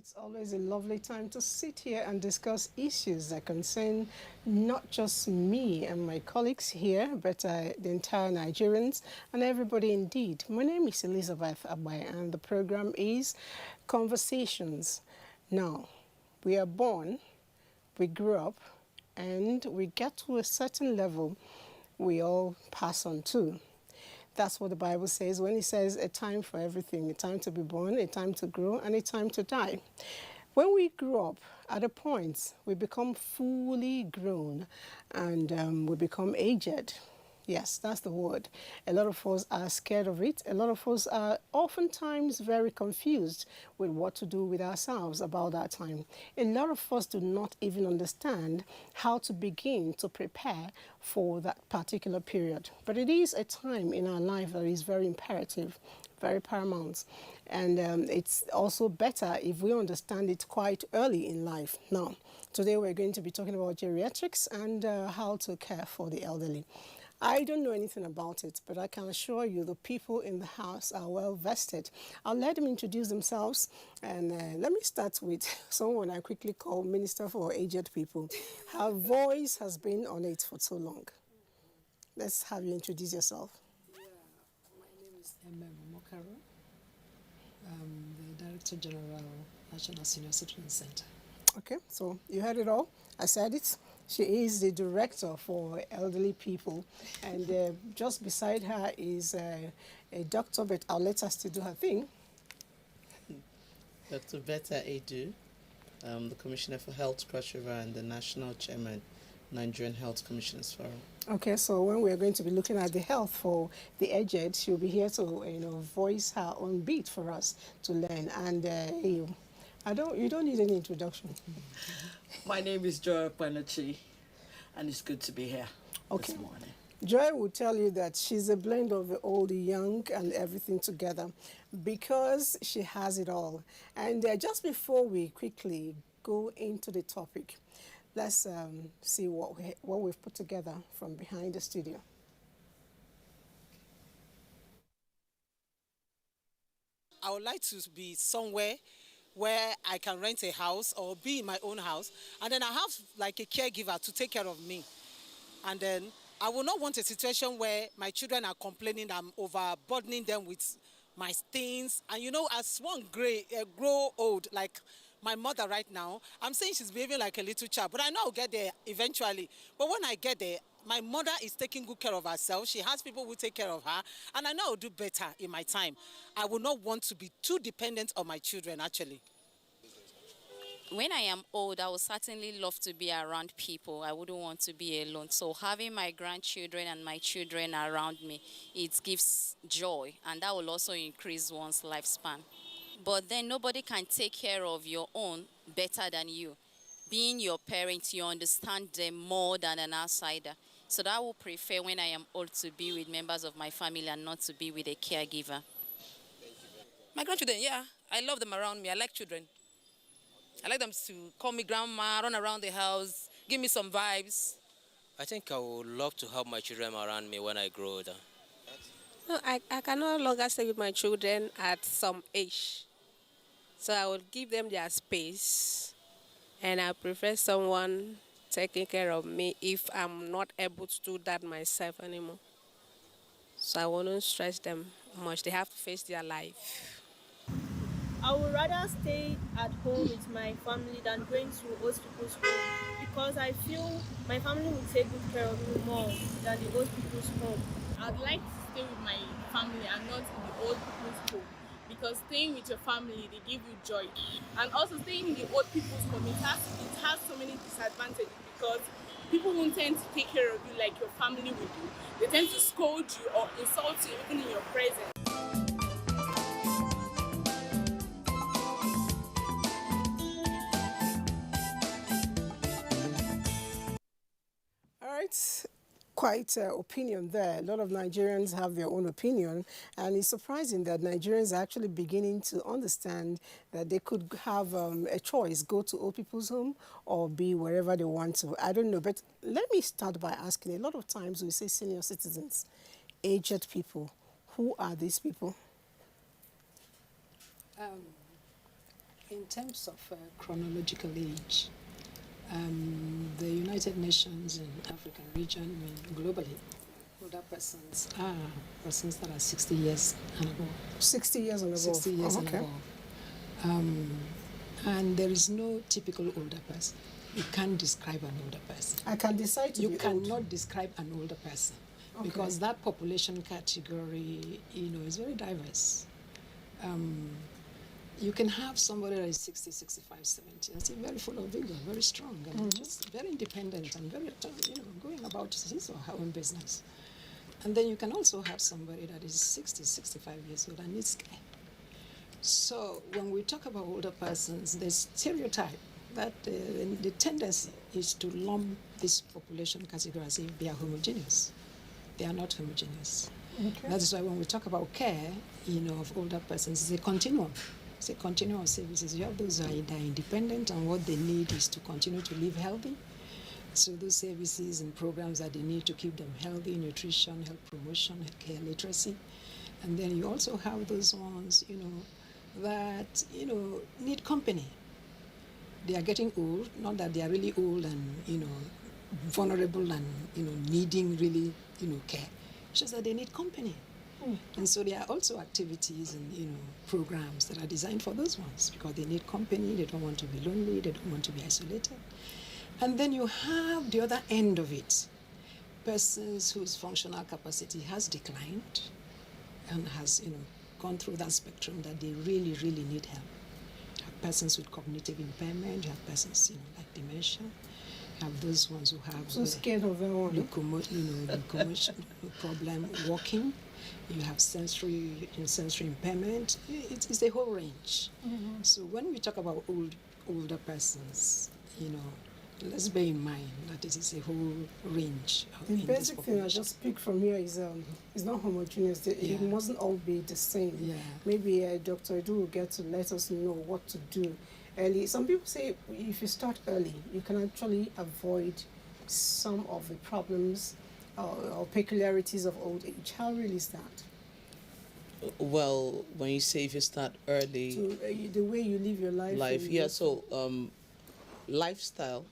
It's always a lovely time to sit here and discuss issues that concern not just me and my colleagues here, but the entire Nigerians and everybody indeed. My name is Elizabeth Abai, and the program is Conversations. Now, we are born, we grew up, and we get to a certain level, we all pass on too. That's what the Bible says when it says a time for everything, a time to be born, a time to grow, and a time to die. When we grow up, at a point, we become fully grown and we become aged. Yes, that's the word. A lot of us are scared of it. A lot of us are oftentimes very confused with what to do with ourselves about that time. A lot of us do not even understand how to begin to prepare for that particular period. But it is a time in our life that is very imperative, very paramount. And it's also better if we understand it quite early in life. Now, today we're going to be talking about geriatrics and how to care for the elderly. I don't know anything about it, but I can assure you the people in the house are well vested. I'll let them introduce themselves, and let me start with someone I quickly call Minister for Aged People. Her voice has been on it for so long. Let's have you introduce yourself. Yeah, my name is Mokaro. I'm the Director General, National Senior Citizen Center. Okay, so you heard it all. I said it. She is the director for elderly people, and just beside her is a doctor, but I'll let her still do her thing. Dr. Betta Edu, the Commissioner for Health Cross River and the National Chairman, Nigerian Health Commissioners Forum. Okay, so when we're going to be looking at the health for the aged, she'll be here to voice her own beat for us to learn. And you don't need any introduction. My name is Joy Panachi, and it's good to be here this morning. Joy will tell you that she's a blend of the old, the young, and everything together because she has it all. And just before we quickly go into the topic, let's see what we've put together from behind the studio. I would like to be somewhere where I can rent a house or be in my own house, and then I have like a caregiver to take care of me. And then I will not want a situation where my children are complaining I'm overburdening them with my things. And as one grow old, like my mother right now, I'm saying she's behaving like a little child, but I know I'll get there eventually. But when I get there, my mother is taking good care of herself. She has people who take care of her, and I know I'll do better in my time. I will not want to be too dependent on my children, actually. When I am old, I would certainly love to be around people. I wouldn't want to be alone. So having my grandchildren and my children around me, it gives joy, and that will also increase one's lifespan. But then nobody can take care of your own better than you. Being your parent, you understand them more than an outsider. So that I will prefer when I am old to be with members of my family and not to be with a caregiver. My grandchildren, yeah, I love them around me. I like children. I like them to call me grandma, run around the house, give me some vibes. I think I would love to have my children around me when I grow older. No, I can no longer stay with my children at some age. So I would give them their space, and I prefer someone taking care of me if I'm not able to do that myself anymore. So I wouldn't stress them much. They have to face their life. I would rather stay at home with my family than going to old people's home because I feel my family will take good care of me more than the old people's home. I'd like to stay with my family and not in the old people's home because staying with your family, they give you joy. And also staying in the old people's home, it has so many disadvantages because people won't tend to take care of you like your family would do. They tend to scold you or insult you even in your presence. Quite opinion there. A lot of Nigerians have their own opinion, and it's surprising that Nigerians are actually beginning to understand that they could have a choice, go to old people's home or be wherever they want to. I don't know, but let me start by asking, a lot of times we say senior citizens, aged people. Who are these people? In terms of chronological age, the United Nations and African region, I mean, globally, older persons are persons that are 60 years and above. 60 years and above. 60 years okay. and above. And there is no typical older person. You can't describe an older person. I can decide to You be cannot old. describe an older person Okay. because that population category, is very diverse. You can have somebody that is 60, 65, 70, and still very full of vigor, very strong, and just very independent and very, going about his or her own business. And then you can also have somebody that is 60, 65 years old and needs care. So when we talk about older persons, the stereotype that the tendency is to lump this population category as if they are homogeneous. They are not homogeneous. Okay. That is why when we talk about care, of older persons, it's a continuum. It's a continuum of services. You have those who are independent, and what they need is to continue to live healthy. So those services and programs that they need to keep them healthy, nutrition, health promotion, care literacy. And then you also have those ones, that, need company. They are getting old, not that they are really old and, vulnerable and, needing really, care. It's just that they need company. And so there are also activities and, programs that are designed for those ones because they need company, they don't want to be lonely, they don't want to be isolated. And then you have the other end of it, persons whose functional capacity has declined and has, gone through that spectrum that they really, really need help. You have persons with cognitive impairment, you have persons, like dementia. You have those ones who have so scared of that one. locomotion problem, walking. You have sensory impairment. It's a whole range. So when we talk about older persons, let's bear in mind that it is a whole range. The basic thing I just pick from here is it's not homogeneous. It mustn't all be the same. Yeah. Maybe Dr. Edu will get to let us know what to do early. Some people say if you start early, you can actually avoid some of the problems or peculiarities of old age. How real is that? Well, when you say if you start early, So the way you live your life. So lifestyle,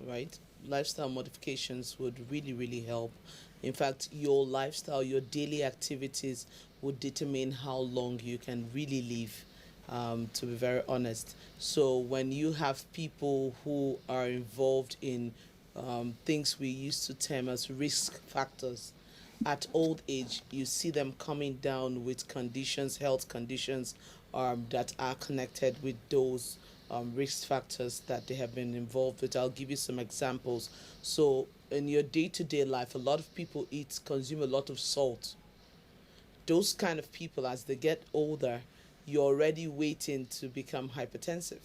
right? Lifestyle modifications would really, really help. In fact, your lifestyle, your daily activities would determine how long you can really live, to be very honest. So when you have people who are involved in things we used to term as risk factors, at old age, you see them coming down with conditions, health conditions that are connected with those risk factors that they have been involved with. I'll give you some examples. So in your day-to-day life, a lot of people consume a lot of salt. Those kind of people, as they get older, you're already waiting to become hypertensive.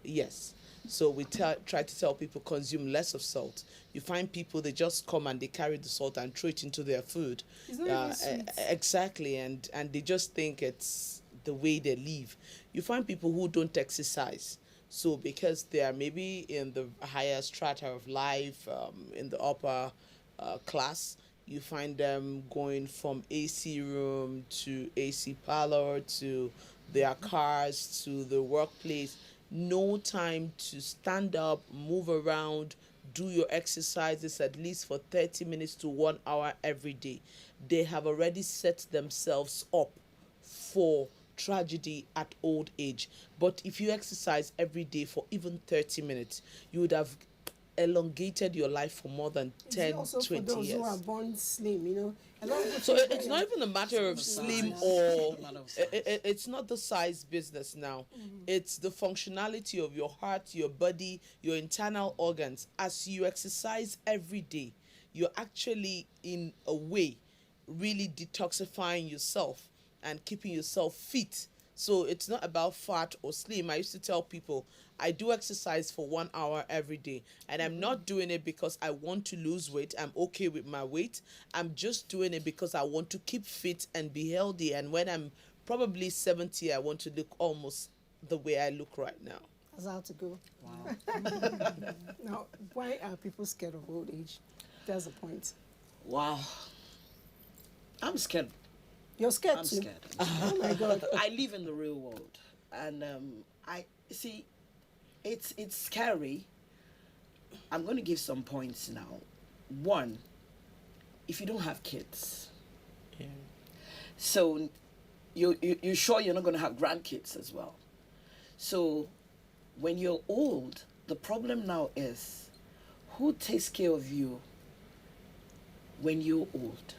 Yes. So we try to tell people consume less of salt. You find people, they just come and they carry the salt and throw it into their food. It's not even sweet. Exactly, and they just think it's the way they live. You find people who don't exercise. So because they are maybe in the higher strata of life, in the upper class, you find them going from AC room to AC parlor to their cars to the workplace. No time to stand up, move around, do your exercises at least for 30 minutes to 1 hour every day. They have already set themselves up for tragedy at old age. But if you exercise every day for even 30 minutes, you would have elongated your life for more than 10, 20 years. For those who are born slim, a lot of So it's not even a matter of slim or it's not the size business now. It's the functionality of your heart, your body, your internal organs. As you exercise every day, you're actually in a way really detoxifying yourself and keeping yourself fit. So it's not about fat or slim. I used to tell people I do exercise for 1 hour every day, and I'm not doing it because I want to lose weight. I'm okay with my weight. I'm just doing it because I want to keep fit and be healthy. And when I'm probably 70, I want to look almost the way I look right now. That's how to go. Wow. Now, why are people scared of old age? That's the point. Wow. I'm scared. You're scared I'm too? scared. Oh my God. I live in the real world. And I see, it's scary. I'm going to give some points now. One, if you don't have kids, so you're sure you're not going to have grandkids as well. So when you're old, the problem now is who takes care of you when you're old?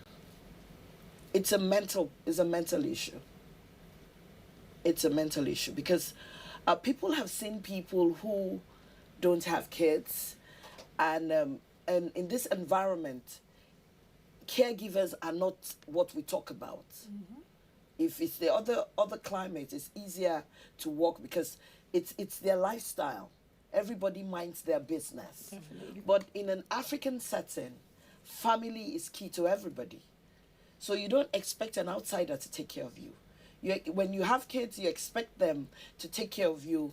It's a mental issue. It's a mental issue because people have seen people who don't have kids, and in this environment, caregivers are not what we talk about. If it's the other climate, it's easier to work because it's their lifestyle. Everybody minds their business. Definitely. But in an African setting, family is key to everybody. So you don't expect an outsider to take care of you. When you have kids, you expect them to take care of you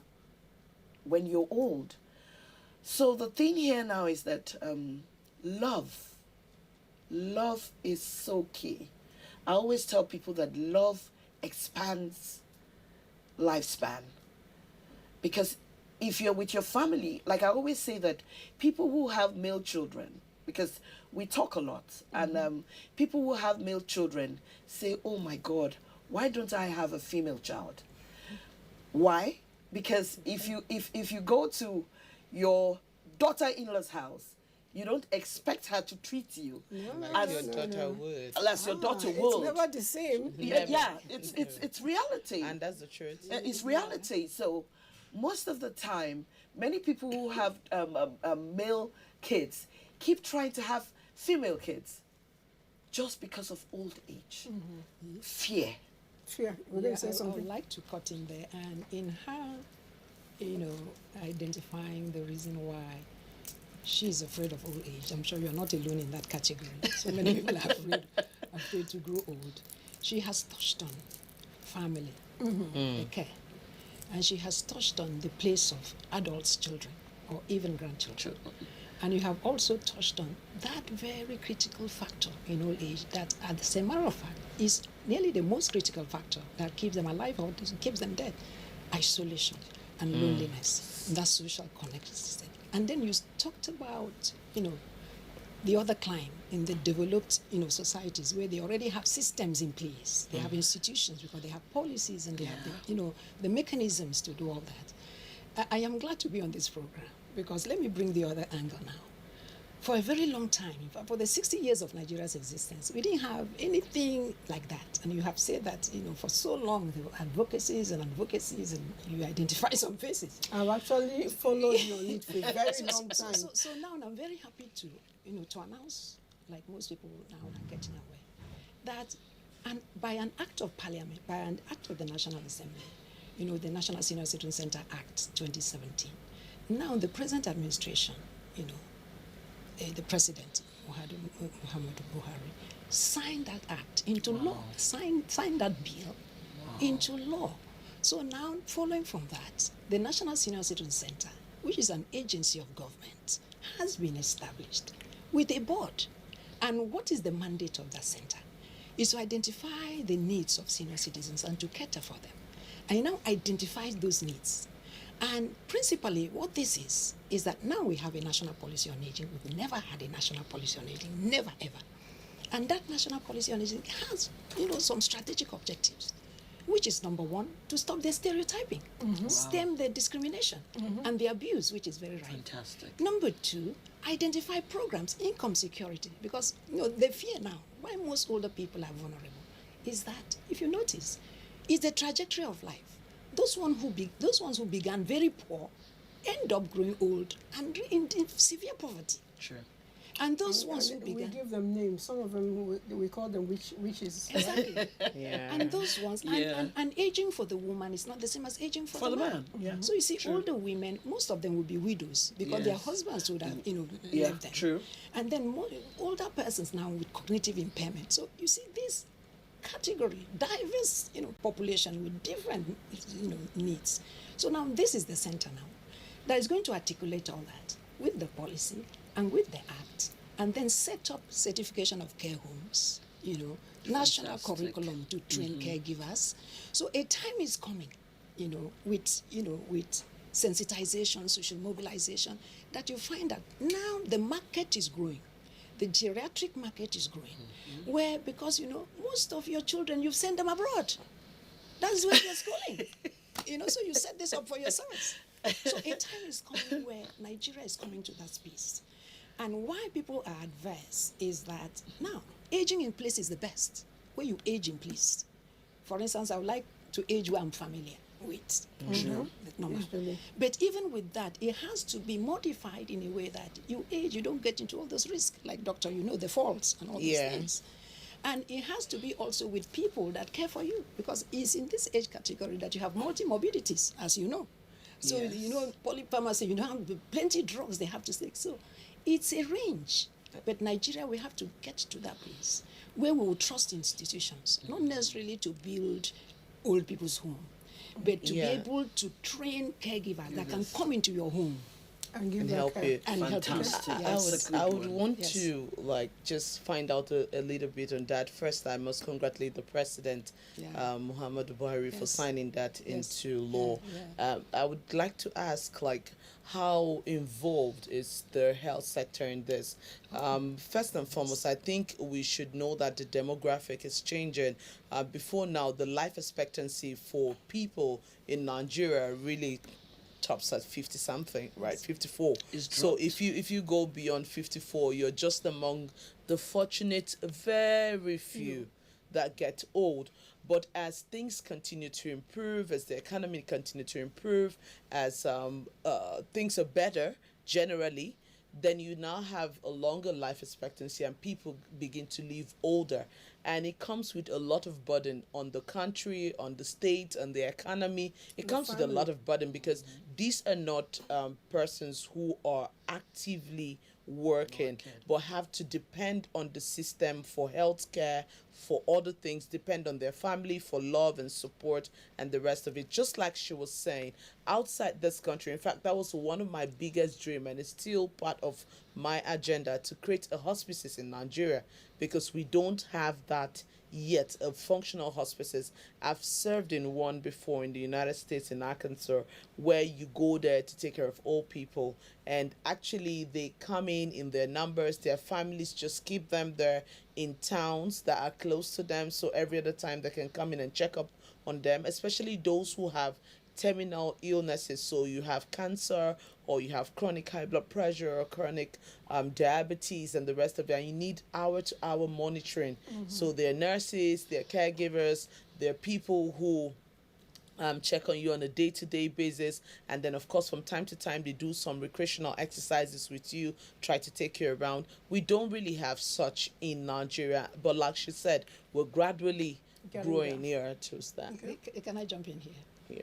when you're old. So the thing here now is that love is so key. I always tell people that love expands lifespan. Because if you're with your family, like I always say that people who have male children, because we talk a lot, and people who have male children say, oh my God, why don't I have a female child? Why? Because if you go to your daughter-in-law's house, you don't expect her to treat you as your daughter would. As your daughter would. It's never the same. Yeah, it's reality. And that's the truth. It's reality. So most of the time, many people who have male kids keep trying to have female kids just because of old age. Fear. Fear. Yeah, I would like to cut in there, and in her, identifying the reason why she's afraid of old age. I'm sure you're not alone in that category. So many people are afraid to grow old. She has touched on family, the care, and she has touched on the place of adults, children, or even grandchildren. And you have also touched on that very critical factor in old age that, as a matter of fact, is nearly the most critical factor that keeps them alive or keeps them dead. Isolation and loneliness, that social connection. And then you talked about, the other climb in the developed, societies where they already have systems in place. They have institutions because they have policies and they have, the mechanisms to do all that. I am glad to be on this program because let me bring the other angle now. For a very long time, in fact, for the 60 years of Nigeria's existence, we didn't have anything like that. And you have said that, for so long, there were advocacies, and you identify some faces. I've actually followed your lead for a very long time. So now I'm very happy to, to announce, like most people now are getting aware, that by an act of parliament, by an act of the National Assembly, the National Senior Citizen Center Act 2017, now the present administration, the president, Muhammadu Buhari, signed that act into law, signed that bill into law. So now, following from that, the National Senior Citizen Center, which is an agency of government, has been established with a board. And what is the mandate of that center? Is to identify the needs of senior citizens and to cater for them. And now identify those needs. And principally, what this is that now we have a national policy on aging. We've never had a national policy on aging, never ever. And that national policy on aging has, some strategic objectives, which is number one, to stop the stereotyping, stem the discrimination and the abuse, which is very right. Fantastic. Number two, identify programs, income security, because the fear now, why most older people are vulnerable, is that, if you notice, is the trajectory of life. Those ones who began very poor end up growing old and in severe poverty. Sure. And those ones who began... We give them names. Some of them, we call them witches. Exactly. And those ones... And aging for the woman is not the same as aging for the man. Yeah. So you see, older women, most of them will be widows because their husbands would have, left them. True. And then older persons now with cognitive impairment. So you see, this category, diverse, population with different, needs. So now this is the center now that is going to articulate all that with the policy and with the act, and then set up certification of care homes, national curriculum to train caregivers. So a time is coming, with sensitization, social mobilization, that you find that now the market is growing. The geriatric market is growing. Where, because, most of your children, you've sent them abroad. That's where they're schooling. So you set this up for yourselves. So a time is coming where Nigeria is coming to that space. And why people are adverse is that now, aging in place is the best, where you age in place. For instance, I would like to age where I'm familiar with. Normal. But even with that, it has to be modified in a way that you age, you don't get into all those risks, like doctor, the falls and all these things. And it has to be also with people that care for you, because it's in this age category that you have multi-morbidities, as you know. So, polypharmacy, have plenty of drugs they have to take. So it's a range. But Nigeria, we have to get to that place where we will trust institutions, not necessarily to build old people's home, but to be able to train caregivers that can come into your home and help you. And Fantastic. I would want to just find out a little bit on that. First, I must congratulate the president, Muhammadu Buhari, for signing that into law. I would like to ask, how involved is the health sector in this? First and foremost, I think we should know that the demographic is changing. Before now, the life expectancy for people in Nigeria really tops at 50 something, right? 54. So if you go beyond 54, you're just among the fortunate very few that get old. But as things continue to improve, as the economy continue to improve, as things are better generally, then you now have a longer life expectancy and people begin to live older. And it comes with a lot of burden on the country, on the state, on the economy. It comes with a lot of burden because these are not persons who are actively working, but have to depend on the system for healthcare, for other things, depend on their family for love and support and the rest of it. Just like she was saying, outside this country, in fact, that was one of my biggest dreams, and it's still part of my agenda to create a hospices in Nigeria, because we don't have that yet, of functional hospices. I've served in one before in the United States, in Arkansas, where you go there to take care of old people, and actually they come in their numbers. Their families just keep them there in towns that are close to them, so every other time they can come in and check up on them, especially those who have terminal illnesses. So you have cancer, or you have chronic high blood pressure, or chronic diabetes and the rest of it, and you need hour-to-hour monitoring. So they're nurses, they're caregivers, they're people who check on you on a day-to-day basis, and then of course from time to time they do some recreational exercises with you, try to take you around. We don't really have such in Nigeria, but like she said, we're gradually growing nearer to that. Can I jump in here? Yeah.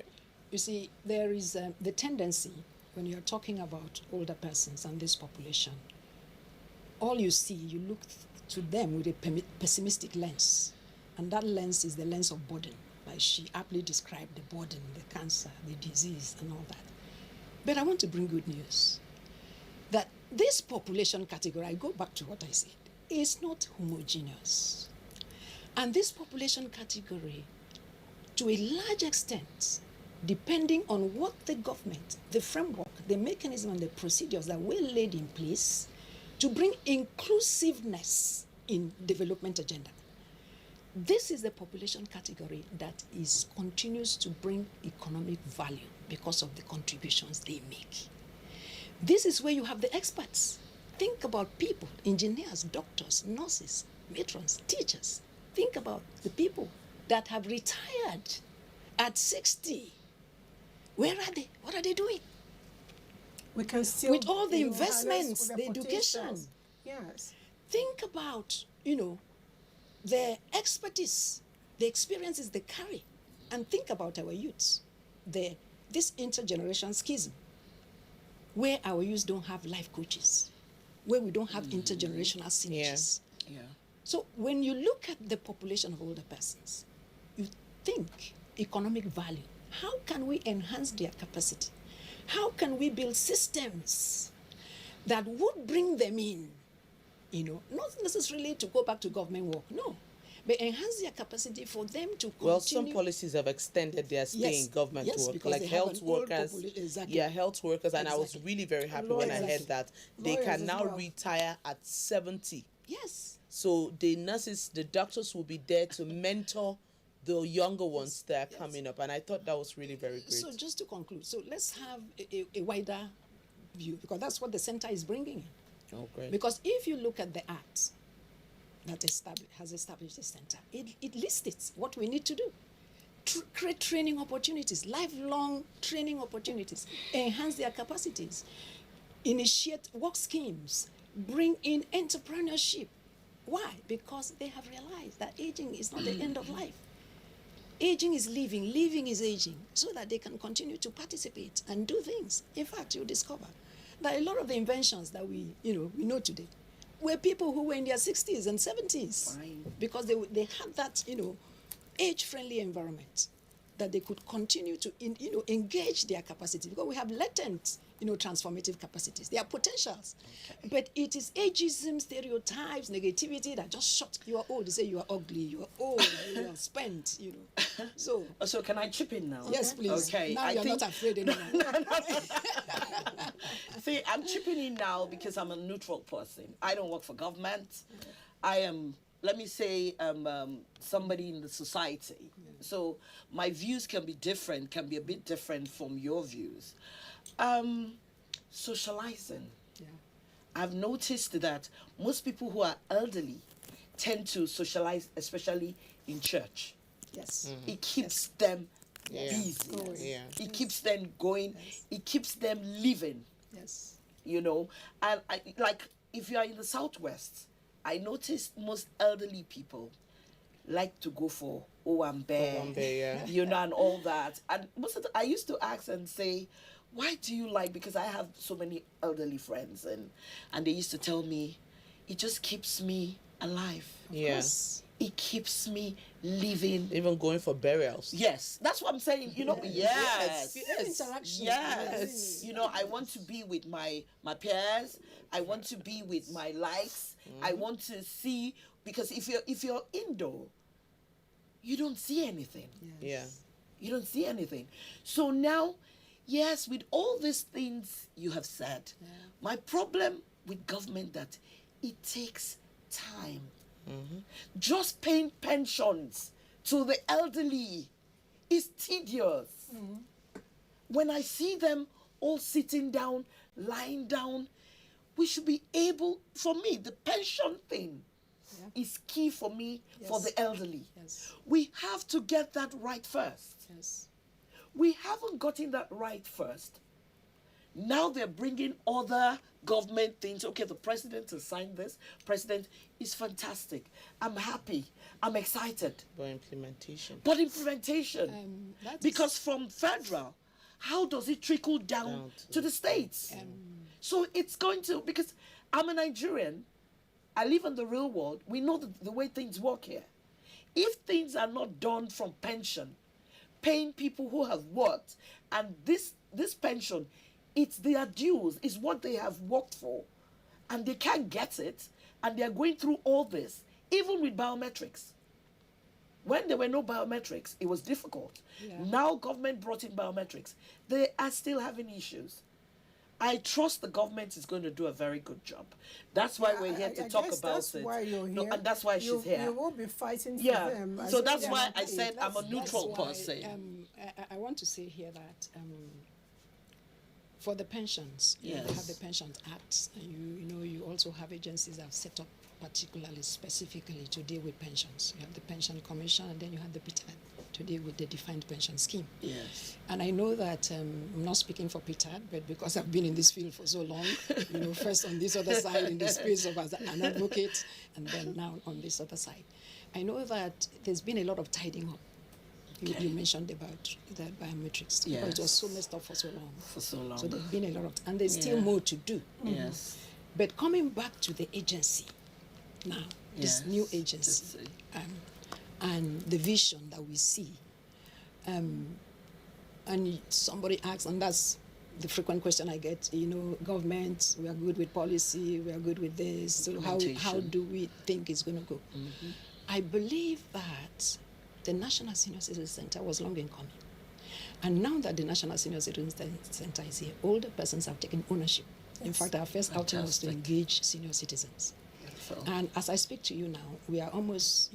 You see, there is the tendency when you're talking about older persons and this population, all you see, you look to them with a pessimistic lens, and that lens is the lens of burden. Like she aptly described the burden, the cancer, the disease, and all that. But I want to bring good news. That this population category, I go back to what I said, is not homogeneous. And this population category, to a large extent, depending on what the government, the framework, the mechanism, and the procedures that were laid in place to bring inclusiveness in development agenda. This is the population category that continues to bring economic value because of the contributions they make. This is where you have the experts. Think about people, engineers, doctors, nurses, matrons, teachers. Think about the people that have retired at 60. Where are they? What are they doing? We can still, with all the investments, the education. Yes. Think about, their expertise, the experiences they carry, and think about our youths. This intergenerational schism, where our youths don't have life coaches, where we don't have intergenerational synergies. Yeah. So when you look at the population of older persons, you think economic value. How can we enhance their capacity? How can we build systems that would bring them in? Not necessarily to go back to government work, no, but enhance their capacity for them to continue. Well, some policies have extended their stay in government work, because like they have health an old workers. Exactly. Yeah, health workers, and I was Exactly. really very happy when I heard that they Lawyers can as now well. retire at 70. Yes. So the nurses, the doctors will be there to mentor the younger ones that are coming up, and I thought that was really very great. So just to conclude, so let's have a wider view, because that's what the center is bringing in. Oh, great. Because if you look at the act that has established the center, it lists what we need to do. Create training opportunities, lifelong training opportunities, enhance their capacities, initiate work schemes, bring in entrepreneurship. Why? Because they have realized that aging is not the end of life. Aging is living, living is aging, so that they can continue to participate and do things. In fact, you'll discover that a lot of the inventions that we know today were people who were in their 60s and 70s. Fine. Because they had that, age-friendly environment that they could continue to, engage their capacity. Because we have latent, transformative capacities. They are potentials. Okay. But it is ageism, stereotypes, negativity that just shut. You are old. They say you are ugly. You are old. You are spent. So can I chip in now? Yes, please. Okay. Now you're not afraid anymore. See, I'm chipping in now because I'm a neutral person. I don't work for government. I am, let me say, somebody in the society. So my views can be different, can be a bit different from your views. Socializing. Yeah. I've noticed that most people who are elderly tend to socialize, especially in church. Yes. It keeps them busy. Yeah. It keeps them going. It keeps them living. Yes. And like if you are in the Southwest, I noticed most elderly people like to go for Owambe, yeah. And all that. And most of I used to ask and say, why do you like, because I have so many elderly friends, and they used to tell me, it just keeps me alive. Yes. It keeps me living. Even going for burials. Yes, that's what I'm saying. Yes. Interaction. Yes. I want to be with my peers. I want to be with my likes. I want to see, because if you're indoor, you don't see anything. Yes. Yeah. You don't see anything. So now, yes, with all these things you have said, my problem with government that it takes time. Just paying pensions to the elderly is tedious. When I see them all sitting down, lying down, we should be able, for me, the pension thing is key for me, for the elderly. Yes. We have to get that right first. Yes. We haven't gotten that right first. Now they're bringing other government things. Okay, the president has signed this. President is fantastic. I'm happy. I'm excited. But implementation. Because from federal, how does it trickle down to the states? So it's going to, because I'm a Nigerian, I live in the real world. We know the way things work here. If things are not done from pension, paying people who have worked, and this pension, it's their dues, it's what they have worked for, and they can't get it, and they're going through all this, even with biometrics. When there were no biometrics, it was difficult. Now government brought in biometrics. They are still having issues. I trust the government is going to do a very good job. That's why we're here to talk about that's it. Why you're here. And that's why she's here. You will be fighting for them. So that's why I said I'm a neutral person. I want to say here that for the pensions, you have the Pensions Act, and you also have agencies that have set up particularly, specifically to deal with pensions. You have the Pension Commission, and then you have the PTAD to deal with the defined pension scheme. Yes. And I know that I'm not speaking for PTAD, but because I've been in this field for so long, first on this other side in the space of as an advocate, and then now on this other side, I know that there's been a lot of tidying up. You mentioned about that biometrics. Yes. It was so messed up for so long. So there's been a lot of, and there's still more to do. Yes. But coming back to the agency now, this new agency, and the vision that we see, and somebody asks, and that's the frequent question I get, government, we are good with policy, we are good with this, so how do we think it's going to go? I believe that the National Senior Citizen Center was long in coming. And now that the National Senior Citizen Center is here, older persons have taken ownership. In fact, our first outing was to engage senior citizens. And as I speak to you now, we are almost,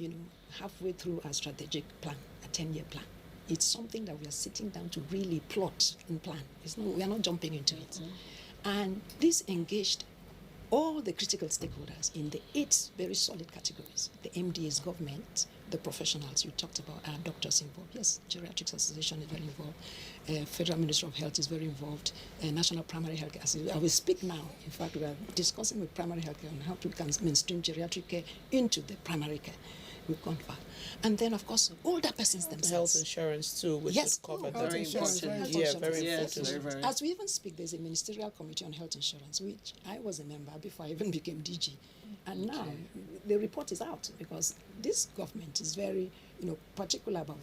halfway through our strategic plan, a 10-year plan. It's something that we are sitting down to really plot and plan. We are not jumping into it. And this engaged all the critical stakeholders in the 8 very solid categories. The MDA's government, the professionals you talked about, our doctors involved. Yes, Geriatrics Association is very involved. Federal Ministry of Health is very involved. National Primary Health Care Association. I will speak now. In fact, we are discussing with primary health care on how to mainstream geriatric care into the primary care. We've gone far. And then, of course, older persons themselves. Health insurance too, which yes, is covered. very important. Yeah, very Yes, important. very. As we even speak, there's a ministerial committee on health insurance, which I was a member before I even became DG. And now the report is out because this government is very, particular about,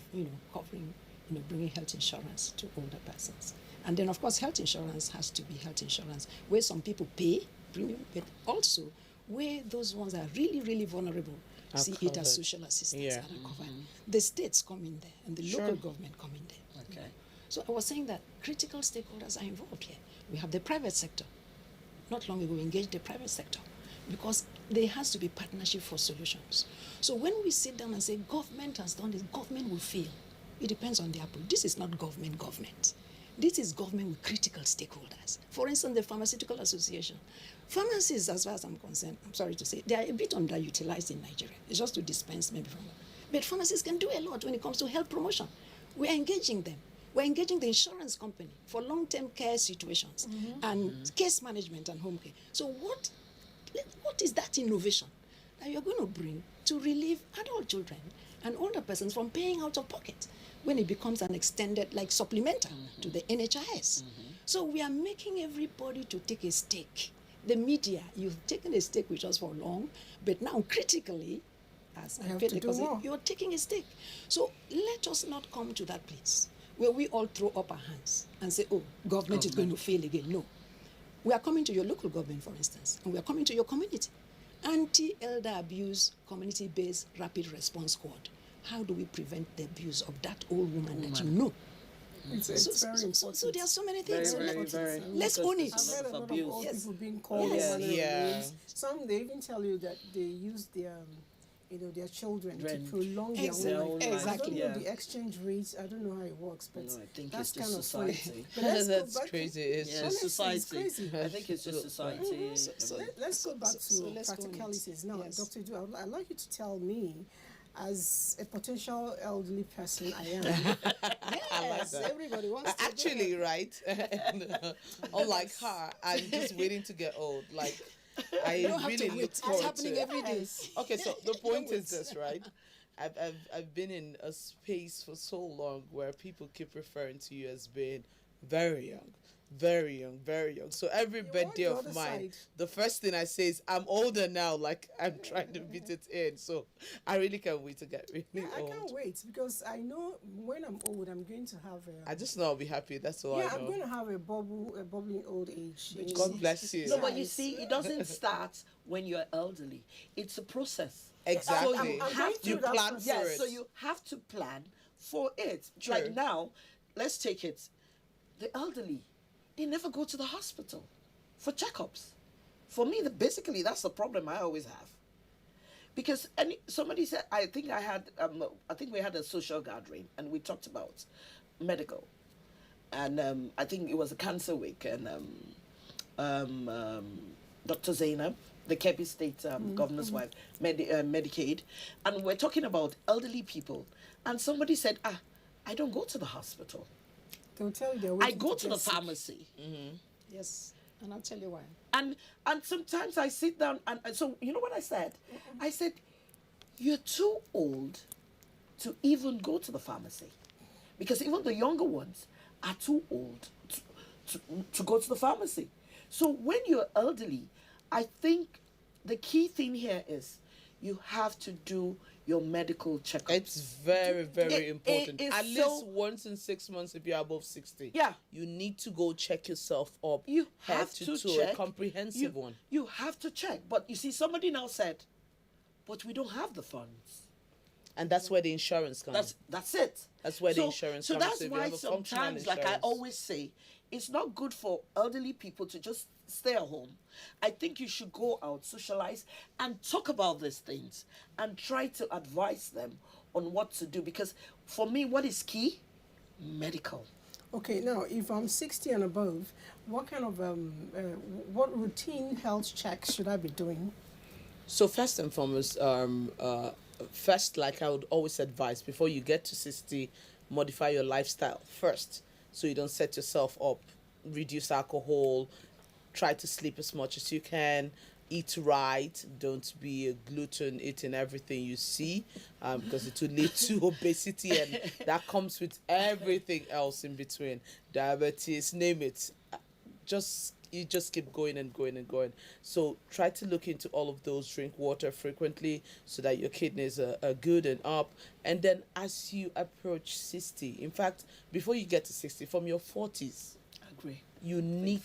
covering, bringing health insurance to older persons. And then, of course, health insurance has to be health insurance where some people pay premium, but also where those ones are really, really vulnerable. See it as social assistance that are covered. The states come in there and the local government come in there. Okay. So I was saying that critical stakeholders are involved here. We have the private sector. Not long ago, we engaged the private sector because there has to be partnership for solutions. So when we sit down and say government has done this, government will fail. It depends on the approach. This is not government. This is government with critical stakeholders. For instance, the Pharmaceutical Association. Pharmacies, as far as I'm concerned, I'm sorry to say, they are a bit underutilized in Nigeria. It's just to dispense maybe from them. But pharmacists can do a lot when it comes to health promotion. We're engaging them. We're engaging the insurance company for long-term care situations and case management and home care. So what is that innovation that you're going to bring to relieve adult children and older persons from paying out of pocket when it becomes an extended, like supplemental to the NHIS? So we are making everybody to take a stake. The media, you've taken a stake with us for long, but now critically, as I feel, because you're taking a stake. So let us not come to that place where we all throw up our hands and say, oh, government is going to fail again. No. We are coming to your local government, for instance, and we are coming to your community. Anti-elder abuse community-based rapid response squad. How do we prevent the abuse of that old woman that you know? It's very important. So there are so many things. Very. Let's own it. I've heard a lot of old Yes. people being called Yes. names. Some, they even tell you that they use their their children to prolong their own life. Exactly. I don't know the exchange rates. I don't know how it works, but No, I think that's it's kind just of funny. society. But let's go That's back crazy. To, It's Yeah, just honestly, society. it's crazy. I think it's just society. Let's go back so to let's go on it. practicalities now. Yes. Dr. Du, I'd like you to tell me, as a potential elderly person I am, yes, everybody wants to actually right. Unlike her, I'm just waiting to get old. Like I really look It's forward happening to it. every day. Okay, so the point is this, right? I've been in a space for so long where people keep referring to you as being very young. Very young, very young. So every birthday the of other mine, side. the first thing I say is, I'm older now, like I'm trying to beat it in. So I really can't wait to get really I old. can't wait because I know when I'm old, I'm going to have a. I just know I'll be happy. That's all I know. I'm going to have a bubbling old age. God bless you. No, but you see, it doesn't start when you're elderly. It's a process. Exactly. So you I'm have going You through that plan process. for Yes, it. so you have to plan for it. True. Like now, let's take it. The elderly, they never go to the hospital for checkups. For me, basically, that's the problem I always have. Because somebody said, I think we had a social gathering and we talked about medical. And I think it was a cancer week and Dr. Zainab, the Kebbi State governor's wife, Medicaid. And we're talking about elderly people. And somebody said, I don't go to the hospital. They'll tell you they're I waiting go to to get the sick. pharmacy. Yes, and I'll tell you why. And sometimes I sit down and so you know what I said? I said, you're too old to even go to the pharmacy. Because even the younger ones are too old to go to the pharmacy. So when you're elderly, I think the key thing here is you have to do your medical checkups. It's very, very important. is At least once in 6 months if you're above 60. Yeah. You need to go check yourself up. You head have to toe, check. a comprehensive one. You have to check. But you see, somebody now said, but we don't have the funds. And that's where the insurance comes. That's it. That's where the insurance so comes. that's So if you why have a functional sometimes, like I insurance- always say, it's not good for elderly people to just stay at home. I think you should go out, socialize, and talk about these things and try to advise them on what to do. Because for me, what is key? Medical. Okay, now if I'm 60 and above, what kind of what routine health checks should I be doing? So first and foremost, first, like I would always advise, before you get to 60, modify your lifestyle first, so you don't set yourself up. Reduce alcohol, try to sleep as much as you can, eat right, don't be a glutton eating everything you see, because it will lead to obesity, and that comes with everything else in between, diabetes, name it. You just keep going and going and going. So try to look into all of those. Drink water frequently so that your kidneys are good and up. And then as you approach 60, in fact, before you get to 60, from your 40s, Agree. you need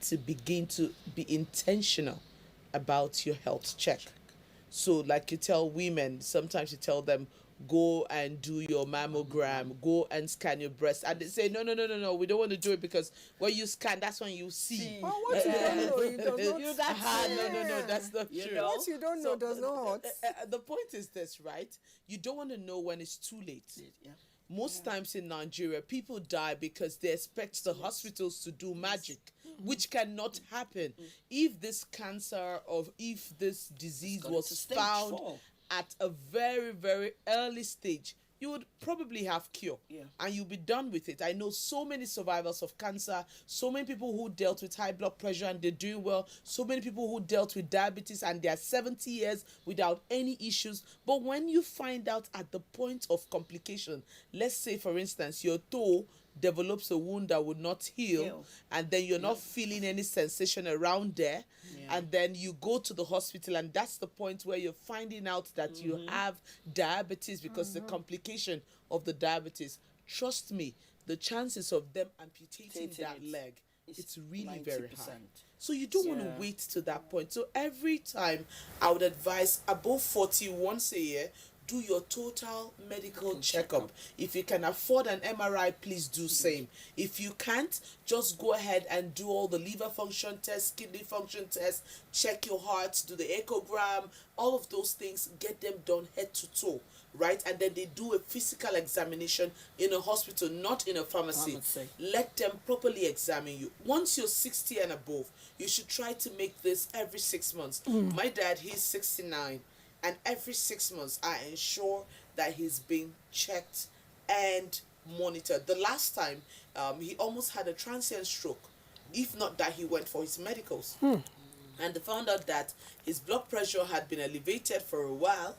to begin to be intentional about your health check. So like you tell women, sometimes you tell them, go and do your mammogram, go and scan your breast, and they say no, we don't want to do it because when you scan, that's when you see. Oh, what you don't know, you don't know. No, that's not true. What you don't know does not. The point is this, right? You don't want to know when it's too late. Yeah. Most times in Nigeria, people die because they expect the hospitals to do magic, which cannot happen. If this cancer or if this disease was found at a very, very early stage, you would probably have cure, and you'll be done with it. I know so many survivors of cancer, so many people who dealt with high blood pressure and they're doing well, so many people who dealt with diabetes and they're 70 years without any issues. But when you find out at the point of complication, let's say for instance your toe develops a wound that would not heal, and then you're not feeling any sensation around there, and then you go to the hospital, and that's the point where you're finding out that you have diabetes because the complication of the diabetes. Trust me, the chances of them amputating that leg, it's really 90%. Very high. So you don't want to wait to that point. So every time I would advise above 40 once a year, do your total medical checkup. If you can afford an MRI, please do same. If you can't, just go ahead and do all the liver function tests, kidney function tests, check your heart, do the echogram, all of those things, get them done head to toe, right? And then they do a physical examination in a hospital, not in a pharmacy. Let them properly examine you. Once you're 60 and above, you should try to make this every 6 months. My dad, he's 69. And every 6 months, I ensure that he's being checked and monitored. The last time, he almost had a transient stroke. If not that, he went for his medicals. And they found out that his blood pressure had been elevated for a while.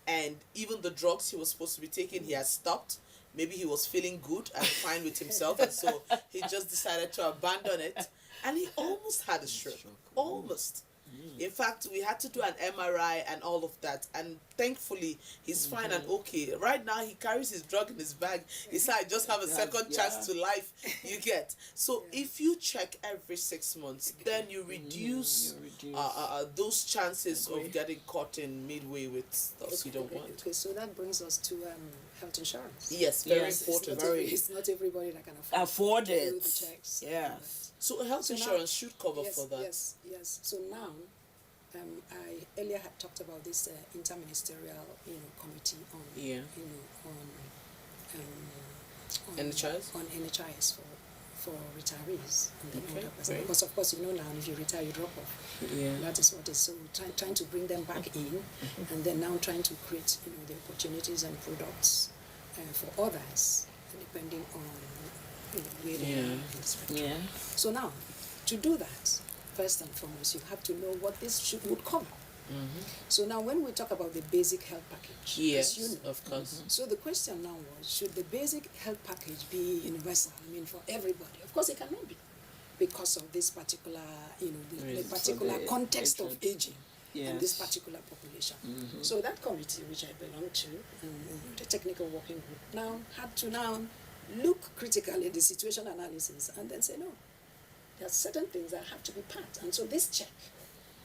And even the drugs he was supposed to be taking, he had stopped. Maybe he was feeling good and fine with himself. And so he just decided to abandon it. And he almost had a stroke. Almost. In fact, we had to do an MRI and all of that, and thankfully he's fine and okay. Right now he carries his drug in his bag. He said, I just have a second chance to life. You get. So if you check every 6 months, then you reduce those chances of getting caught in midway with stuff you don't want. Okay, so that brings us to health insurance. Yes, very important. It's not everybody that can afford it. Do the checks. Yes. So health insurance should cover for that. Yes. So now, I earlier had talked about this interministerial, committee on, on NHIS for retirees and the older person. Because of course, now if you retire, you drop off. That is what it is. So trying to bring them back in, and then now trying to create, the opportunities and products for others, depending on where they are in the spectrum. So now, to do that, first and foremost, you have to know what this would cover. So now when we talk about the basic health package, yes, of course. So the question now was, should the basic health package be universal, for everybody? Of course it cannot be, because of this particular, the particular context of aging and this particular population. So that committee, which I belong to, the technical working group, now had to look critically at the situation analysis and then say, no, there are certain things that have to be part. And so this check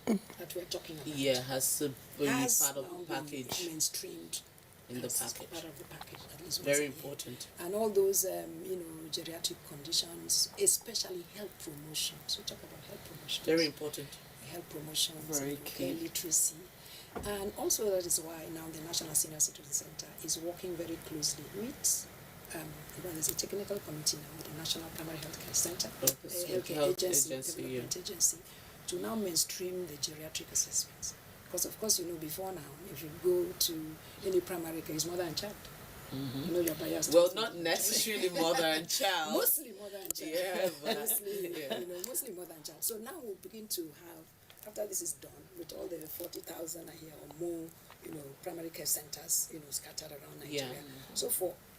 that we're talking about has to be part of the package. Mainstreamed in the as package. part of the package, at least once a Very year. important. And all those, geriatric conditions, especially health promotions. We talk about health promotions. Very important. Health promotions, Very care key. literacy. And also that is why now the National Senior Citizen Center is working very closely with there's a technical committee now with the National Primary Healthcare Center, healthcare agency, development agency, to now mainstream the geriatric assessments. Because of course, before now, if you go to any primary care, it's mother and child. You're biased. Well, not necessarily mother and child. Mostly mother and child. Yeah, but, Mostly mother and child. So now we'll begin to have, after this is done, with all the 40,000 a year or more, primary care centers, scattered around Nigeria. Yeah.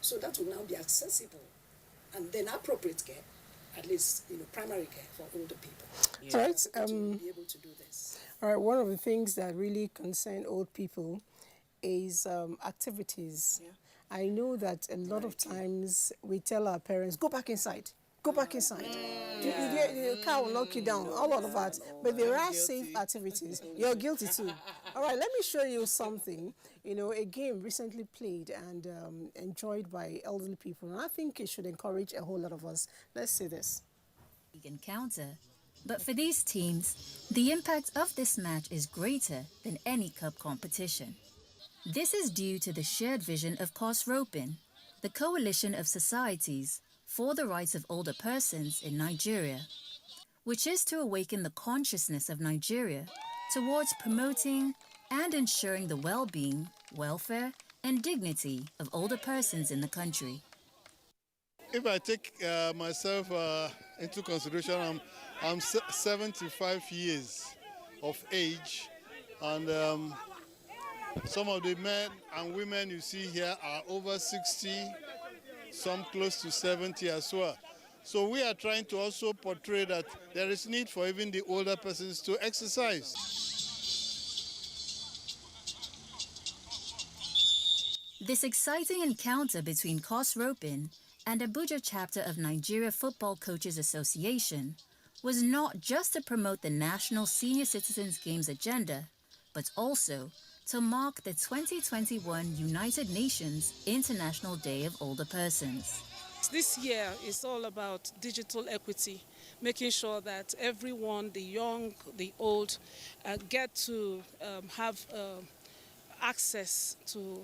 So that will now be accessible, and then appropriate care, at least primary care for older people. All right. To be able to do this. All right. One of the things that really concern old people is activities. Yeah. I know that a lot of times we tell our parents, go back inside. Go back inside. The car will knock you down, all of that. But there are safe activities. You're guilty too. All right, let me show you something. A game recently played and enjoyed by elderly people. And I think it should encourage a whole lot of us. Let's see this. Encounter. But for these teams, the impact of this match is greater than any cup competition. This is due to the shared vision of Cos Ropin, the coalition of societies for the rights of older persons in Nigeria, which is to awaken the consciousness of Nigeria towards promoting and ensuring the well-being, welfare, and dignity of older persons in the country. If I take myself into consideration, I'm 75 years of age, and some of the men and women you see here are over 60, some close to 70 as well. So we are trying to also portray that there is need for even the older persons to exercise. This exciting encounter between Cos Ropin and Abuja chapter of Nigeria Football Coaches Association was not just to promote the National Senior Citizens Games agenda, but also to mark the 2021 United Nations International Day of Older Persons. This year is all about digital equity, making sure that everyone, the young, the old, get to have access to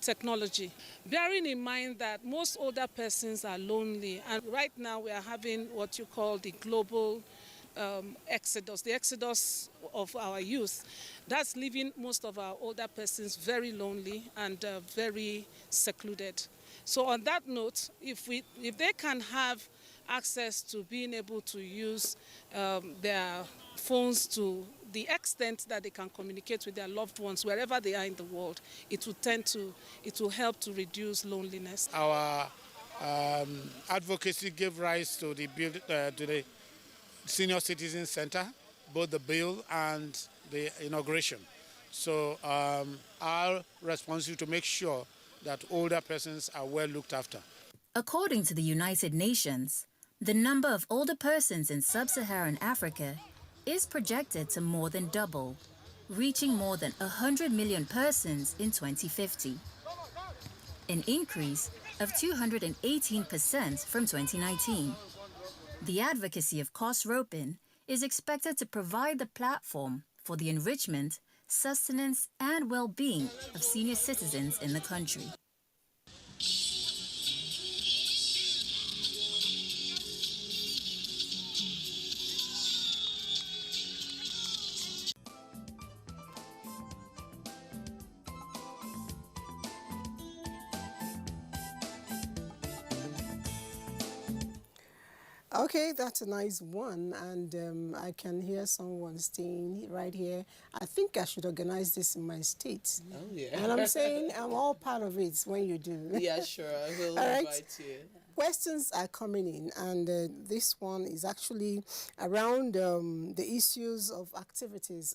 technology. Bearing in mind that most older persons are lonely, and right now we are having what you call the global exodus, the exodus of our youth. That's leaving most of our older persons very lonely and very secluded. So on that note, if they can have access to being able to use their phones to the extent that they can communicate with their loved ones wherever they are in the world, it will help to reduce loneliness. Our advocacy gave rise to the Senior Citizen Center, both the bill and the inauguration. So our responsibility to make sure that older persons are well looked after. According to the United Nations, the number of older persons in sub-Saharan Africa is projected to more than double, reaching more than 100 million persons in 2050, an increase of 218% from 2019. The advocacy of Cos Ropin is expected to provide the platform for the enrichment, sustenance, and well-being of senior citizens in the country. Okay, that's a nice one, and I can hear someone saying right here, I think I should organize this in my state. Oh, yeah. And I'm saying I'm all part of it when you do. Yeah, sure. I will All right. invite you. Questions are coming in, and this one is actually around the issues of activities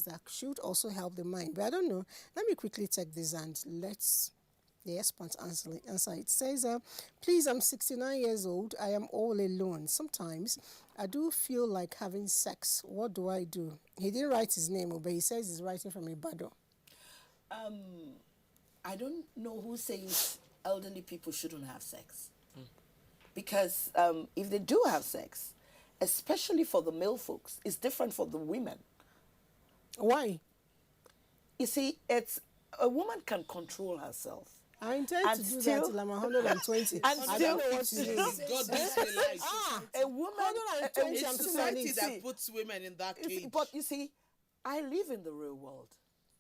that should also help the mind. But I don't know. Let me quickly take this and let's the expert answer it. It says, please, I'm 69 years old. I am all alone. Sometimes I do feel like having sex. What do I do? He didn't write his name, but he says he's writing from Ibadan. I don't know who says elderly people shouldn't have sex. Because if they do have sex, especially for the male folks, it's different for the women. Why? You see, it's a woman can control herself. I intend to do that till I'm 120. And I still, don't know what to do. God bless my life. A woman, 120, I'm It's still on society it. that puts women in that cage. But you see, I live in the real world,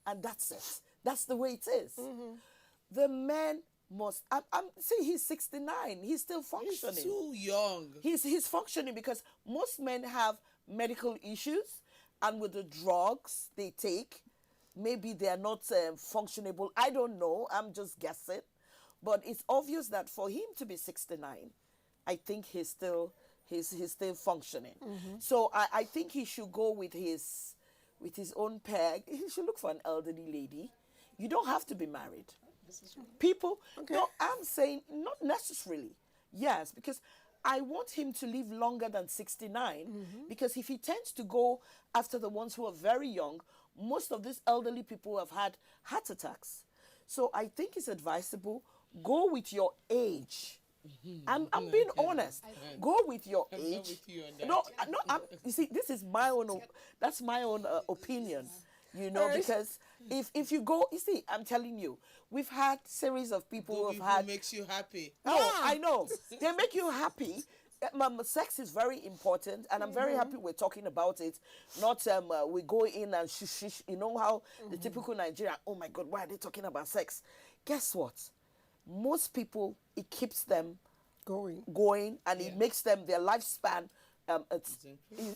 and that's it. That's the way it is. The men must. See, he's 69. He's still functioning. He's too young. He's functioning because most men have medical issues, and with the drugs they take, maybe they are not functionable. I don't know. I'm just guessing, but it's obvious that for him to be 69, I think he's still functioning. So I think he should go with his own peg. He should look for an elderly lady. You don't have to be married. People, no, I'm saying not necessarily. Yes, because I want him to live longer than 69, because if he tends to go after the ones who are very young, most of these elderly people have had heart attacks. So I think it's advisable, go with your age. I'm being honest. Go with your I'm age. not with you on that. No, you see, this is my own, that's my own opinion. You know, because if you go, you see, I'm telling you, we've had series of people who have had. Makes you happy. No, I know. They make you happy. Sex is very important, and I'm very happy we're talking about it. Not we go in and shush. You know how the typical Nigerian, oh my God, why are they talking about sex? Guess what? Most people, it keeps them going, and it makes them, their lifespan it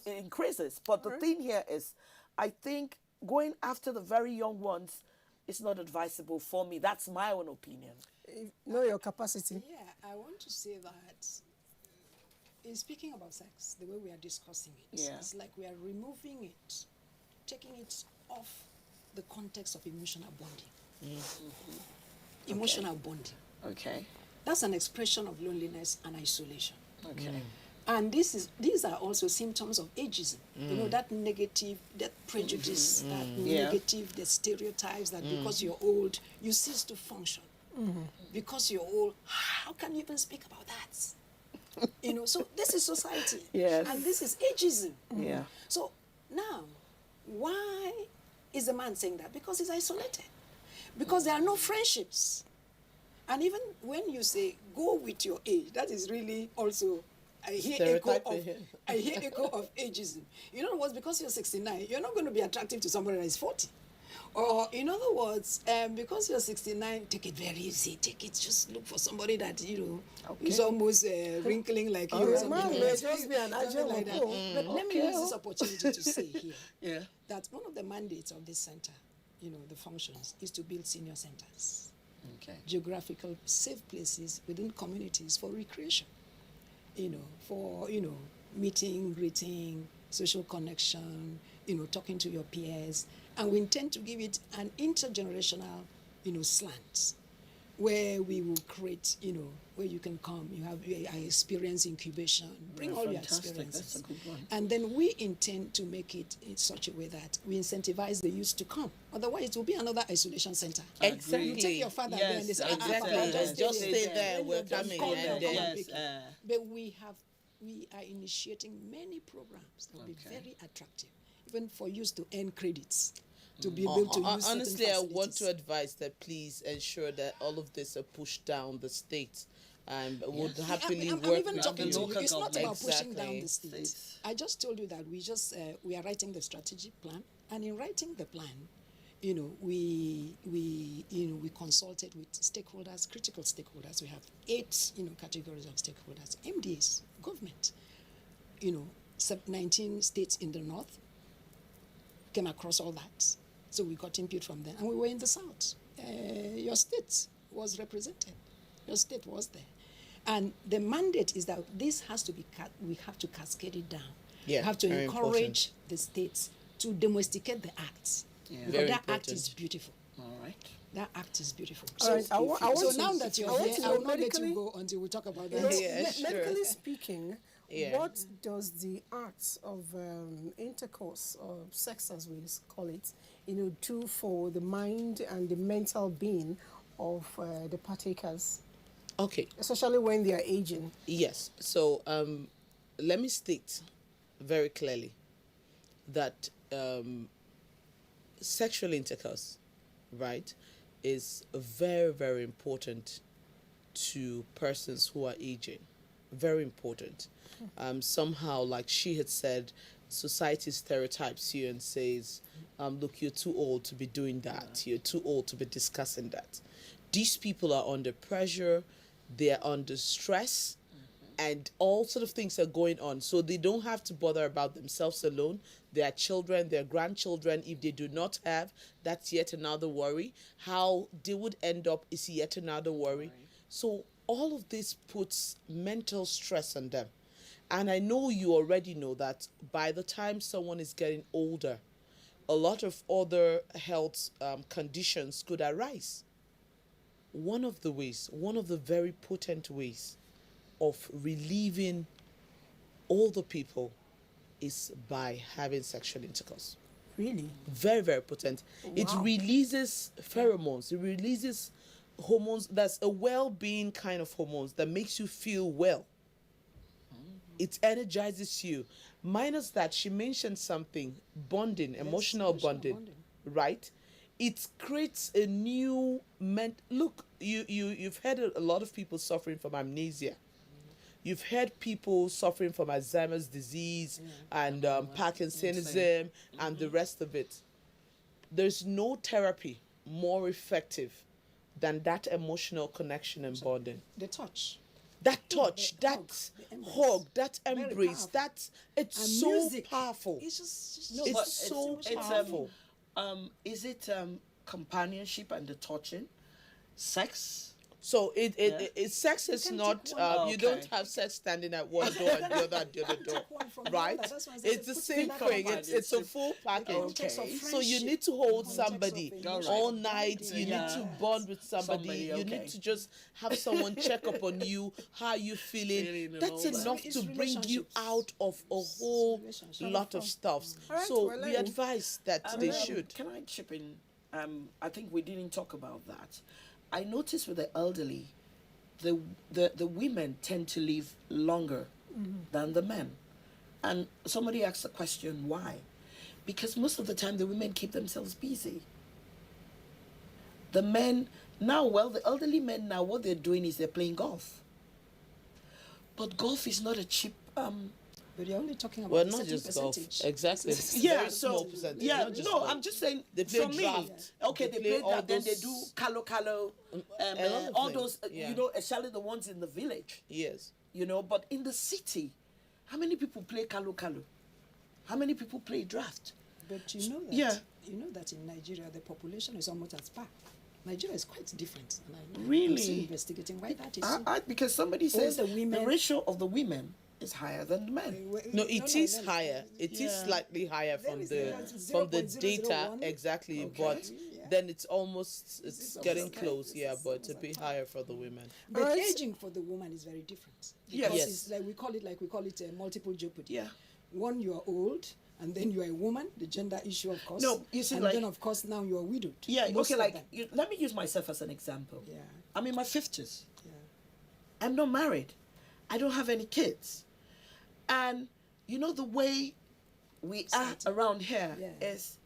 increases. But the thing here is, I think going after the very young ones is not advisable for me. That's my own opinion. Know your capacity. Yeah, I want to say that in speaking about sex, the way we are discussing it, it's like we are removing it, taking it off the context of emotional bonding. Emotional bonding. Okay. That's an expression of loneliness and isolation. Okay. And these are also symptoms of ageism. You know, that negative, that prejudice, that negative, the stereotypes that because you're old, you cease to function. Because you're old, how can you even speak about that? You know, so this is society. Yes. And this is ageism. Yeah. So now, why is the man saying that? Because he's isolated. Because there are no friendships. And even when you say, go with your age, that is really also... I hear echo of ageism. In other words, because you're 69, you're not going to be attractive to somebody that is 40. Or in other words, because you're 69, take it very easy. Take it, just look for somebody that, you know, is almost wrinkling like you. But let me use this opportunity to say here that one of the mandates of this center, you know, the functions, is to build senior centers. Geographical safe places within communities for recreation. You know, for, you know, meeting, greeting, social connection, you know, talking to your peers. And we intend to give it an intergenerational, you know, slant, where we will create, you know, where you can come, you have experience incubation, bring all your experiences. That's a good one. And then we intend to make it in such a way that we incentivize the youth to come. Otherwise, it will be another isolation center. Exactly. You take your father there and they say, just stay there, we're coming. And then, But we are initiating many programs that will be very attractive, even for youth to earn credits. To be able to use honestly, I want to advise that please ensure that all of this are pushed down the state, and would happily work I'm even with talking you. to you. It's not about pushing down the Exactly. state. I just told you that we are writing the strategic plan, and in writing the plan, you know, we consulted with stakeholders, critical stakeholders. We have 8 categories of stakeholders: MDAs, government, 19 states in the north. Came across all that. So we got input from them. And we were in the south. Your state was represented. Your state was there. And the mandate is that this has to be, we have to cascade it down. Yeah, we have to very encourage the states to domesticate the acts. Yeah. Because Very that act important. is beautiful. All right. That act is beautiful. All right, I want so to- now that you're I want here, to I will know not let medically- you go until we talk about You that. know, Yeah, sure. medically speaking, Yeah. what does the act of intercourse or sex, as we call it, do for the mind and the mental being of the partakers, Okay. especially when they are aging? Yes. So let me state very clearly that sexual intercourse, right, is very, very important to persons who are aging. Very important. Somehow, like she had said, society stereotypes you and says, look, you're too old to be doing that. You're too old to be discussing that. These people are under pressure. They're under stress. And all sort of things are going on. So they don't have to bother about themselves alone. Their children, their grandchildren, if they do not have, that's yet another worry. How they would end up is yet another worry. So all of this puts mental stress on them. And I know you already know that by the time someone is getting older, a lot of other health conditions could arise. One of the very potent ways of relieving older people is by having sexual intercourse. Really? Very, very potent. Wow. It releases pheromones. It releases hormones. That's a well-being kind of hormones that makes you feel well. It energizes you. Minus that, she mentioned something, bonding, emotional bonding, right? It creates a new look. You've heard a lot of people suffering from amnesia. You've heard people suffering from Alzheimer's disease and Parkinsonism and the rest of it. There's no therapy more effective than that emotional connection and bonding. The touch. That touch, that hug, that embrace, it's and so music. powerful. It's just It's so powerful. Is it companionship and the touching, sex? So sex is not, you don't have sex standing at one door and the other at the other door, right? It's the same thing. It's a full package. Okay. So you need to hold somebody all night. You need to bond with somebody. You need to just have someone check up on you. How are you feeling? That's enough to bring you out of a whole lot of stuff. So we advise that they should. Can I chip in? I think we didn't talk about that. I noticed with the elderly, the women tend to live longer than the men. And somebody asked the question, why? Because most of the time the women keep themselves busy. The men, the elderly men now, what they're doing is they're playing golf. But golf is not a cheap... But you're only talking about Well, a not certain just golf. percentage. Exactly. Yeah, Small percentage. Yeah, not just no, golf. I'm just saying, They play for me, draft. okay, they play all that, then they those- do calo, all those, yeah. you know, especially the ones in the village, Yes. you know, but in the city, how many people play calo? How many people play draft? But you know that, you know that in Nigeria, the population is almost as bad. Nigeria is quite different. And I'm Really? still investigating why that is. Because somebody All says the the women- ratio of the women is higher than the men. No, it is higher. It is slightly higher from the data, 0.001. exactly. Okay. But then it's getting close. Yeah, but it's a bit higher for the women. But Alright. aging for the woman is very different. Yes. Because Yes. it's like we call it a multiple jeopardy. Yeah. One, you are old, and then you are a woman, the gender issue, of course. No, you see, and like- then of course now you are widowed. Yeah, Most okay, of like, them. let me use myself as an example. Yeah. I'm in my 50s. Yeah. I'm not married. I don't have any kids. And you know the way we are around here is,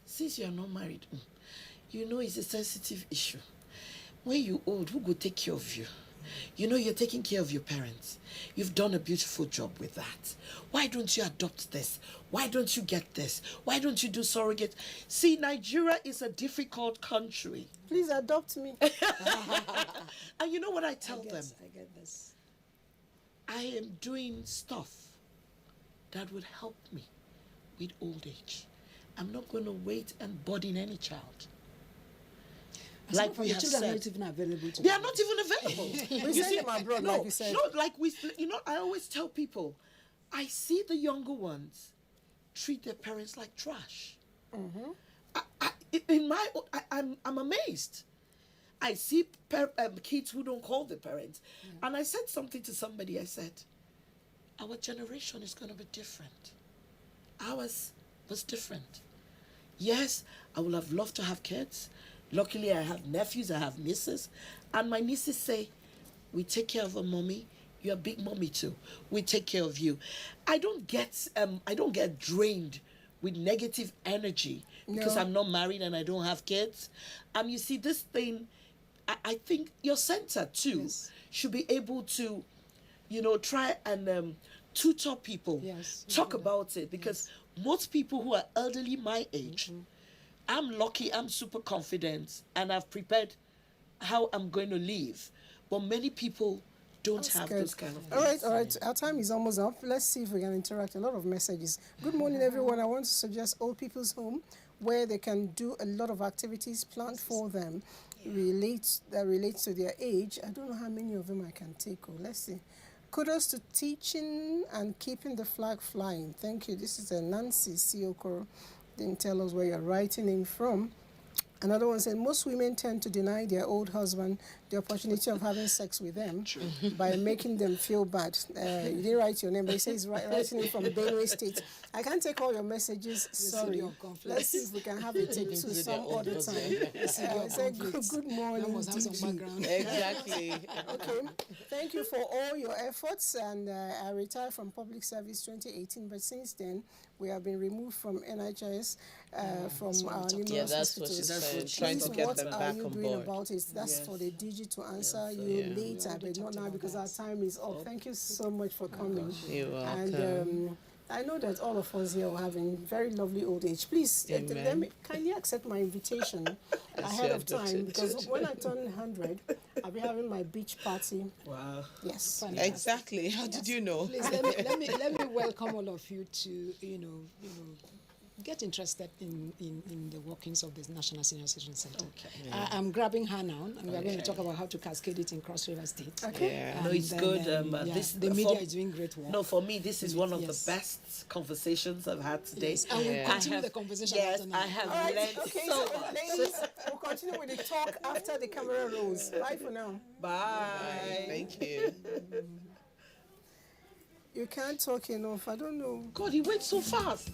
since you're not married, you know it's a sensitive issue. When you're old, who will take care of you? You know you're taking care of your parents. You've done a beautiful job with that. Why don't you adopt this? Why don't you get this? Why don't you do surrogate? See, Nigeria is a difficult country. Please adopt me. And you know what I tell them? I get this. I am doing stuff that would help me with old age. I'm not going to wait and burden any child. Like we the have children are said, not even available to they them. are not even available. We send them abroad, like you said. No, like I always tell people, I see the younger ones treat their parents like trash. I'm amazed. I see kids who don't call their parents. And I said something to somebody. I said, our generation is going to be different. Ours was different. Yes, I would have loved to have kids. Luckily, I have nephews, I have nieces, and my nieces say, "We take care of our mommy. You're a big mommy too. We take care of you." I don't get drained with negative energy because No. I'm not married and I don't have kids. You see, this thing, I think your center too should be able to, try and tutor people, talk about it, because most people who are elderly my age, I'm lucky, I'm super confident, and I've prepared how I'm going to live. But many people don't have Good. those kind of things. All right. Our time is almost up. Let's see if we can interact. A lot of messages. Good morning, everyone. I want to suggest Old People's Home, where they can do a lot of activities planned for them, relates to their age. I don't know how many of them I can take. Let's see. Kudos to teaching and keeping the flag flying. Thank you. This is a Nancy Siokoro. Didn't tell us where you're writing in from. Another one said, most women tend to deny their old husband the opportunity of having sex with them by making them feel bad. You didn't write your name, but he says writing it from Benue State. I can't take all your messages, sorry. Let's see if we can have it take to some other time. I said, good morning, DG. Exactly. Okay, thank you for all your efforts, and I retired from public service 2018, but since then, we have been removed from NHS, from our numerous hospitals. Trying to get them back on board. What are you doing about it? That's for the DG to answer you later, but not now because our time is up. Thank you so much for coming. You're welcome. And I know that all of us here are having very lovely old age. Please, let me kindly accept my invitation ahead of time, because when I turn 100, I'll be having my beach party. Wow. Yes. Exactly. How did you know? Please let me welcome all of you to get interested in the workings of the National Senior Citizen Center. Okay. I'm grabbing her now, and we're going to talk about how to cascade it in Cross River State. Okay. Yeah. No, it's good. The media is doing great work. No, for me, this is one of the best conversations I've had today. Yes. And we'll continue the conversation Yes, after now. I have All right, learned okay, so so much. ladies, we'll continue with the talk after the camera rolls. Bye for now. Bye. Thank you. You can't talk enough. I don't know. God, he went so fast.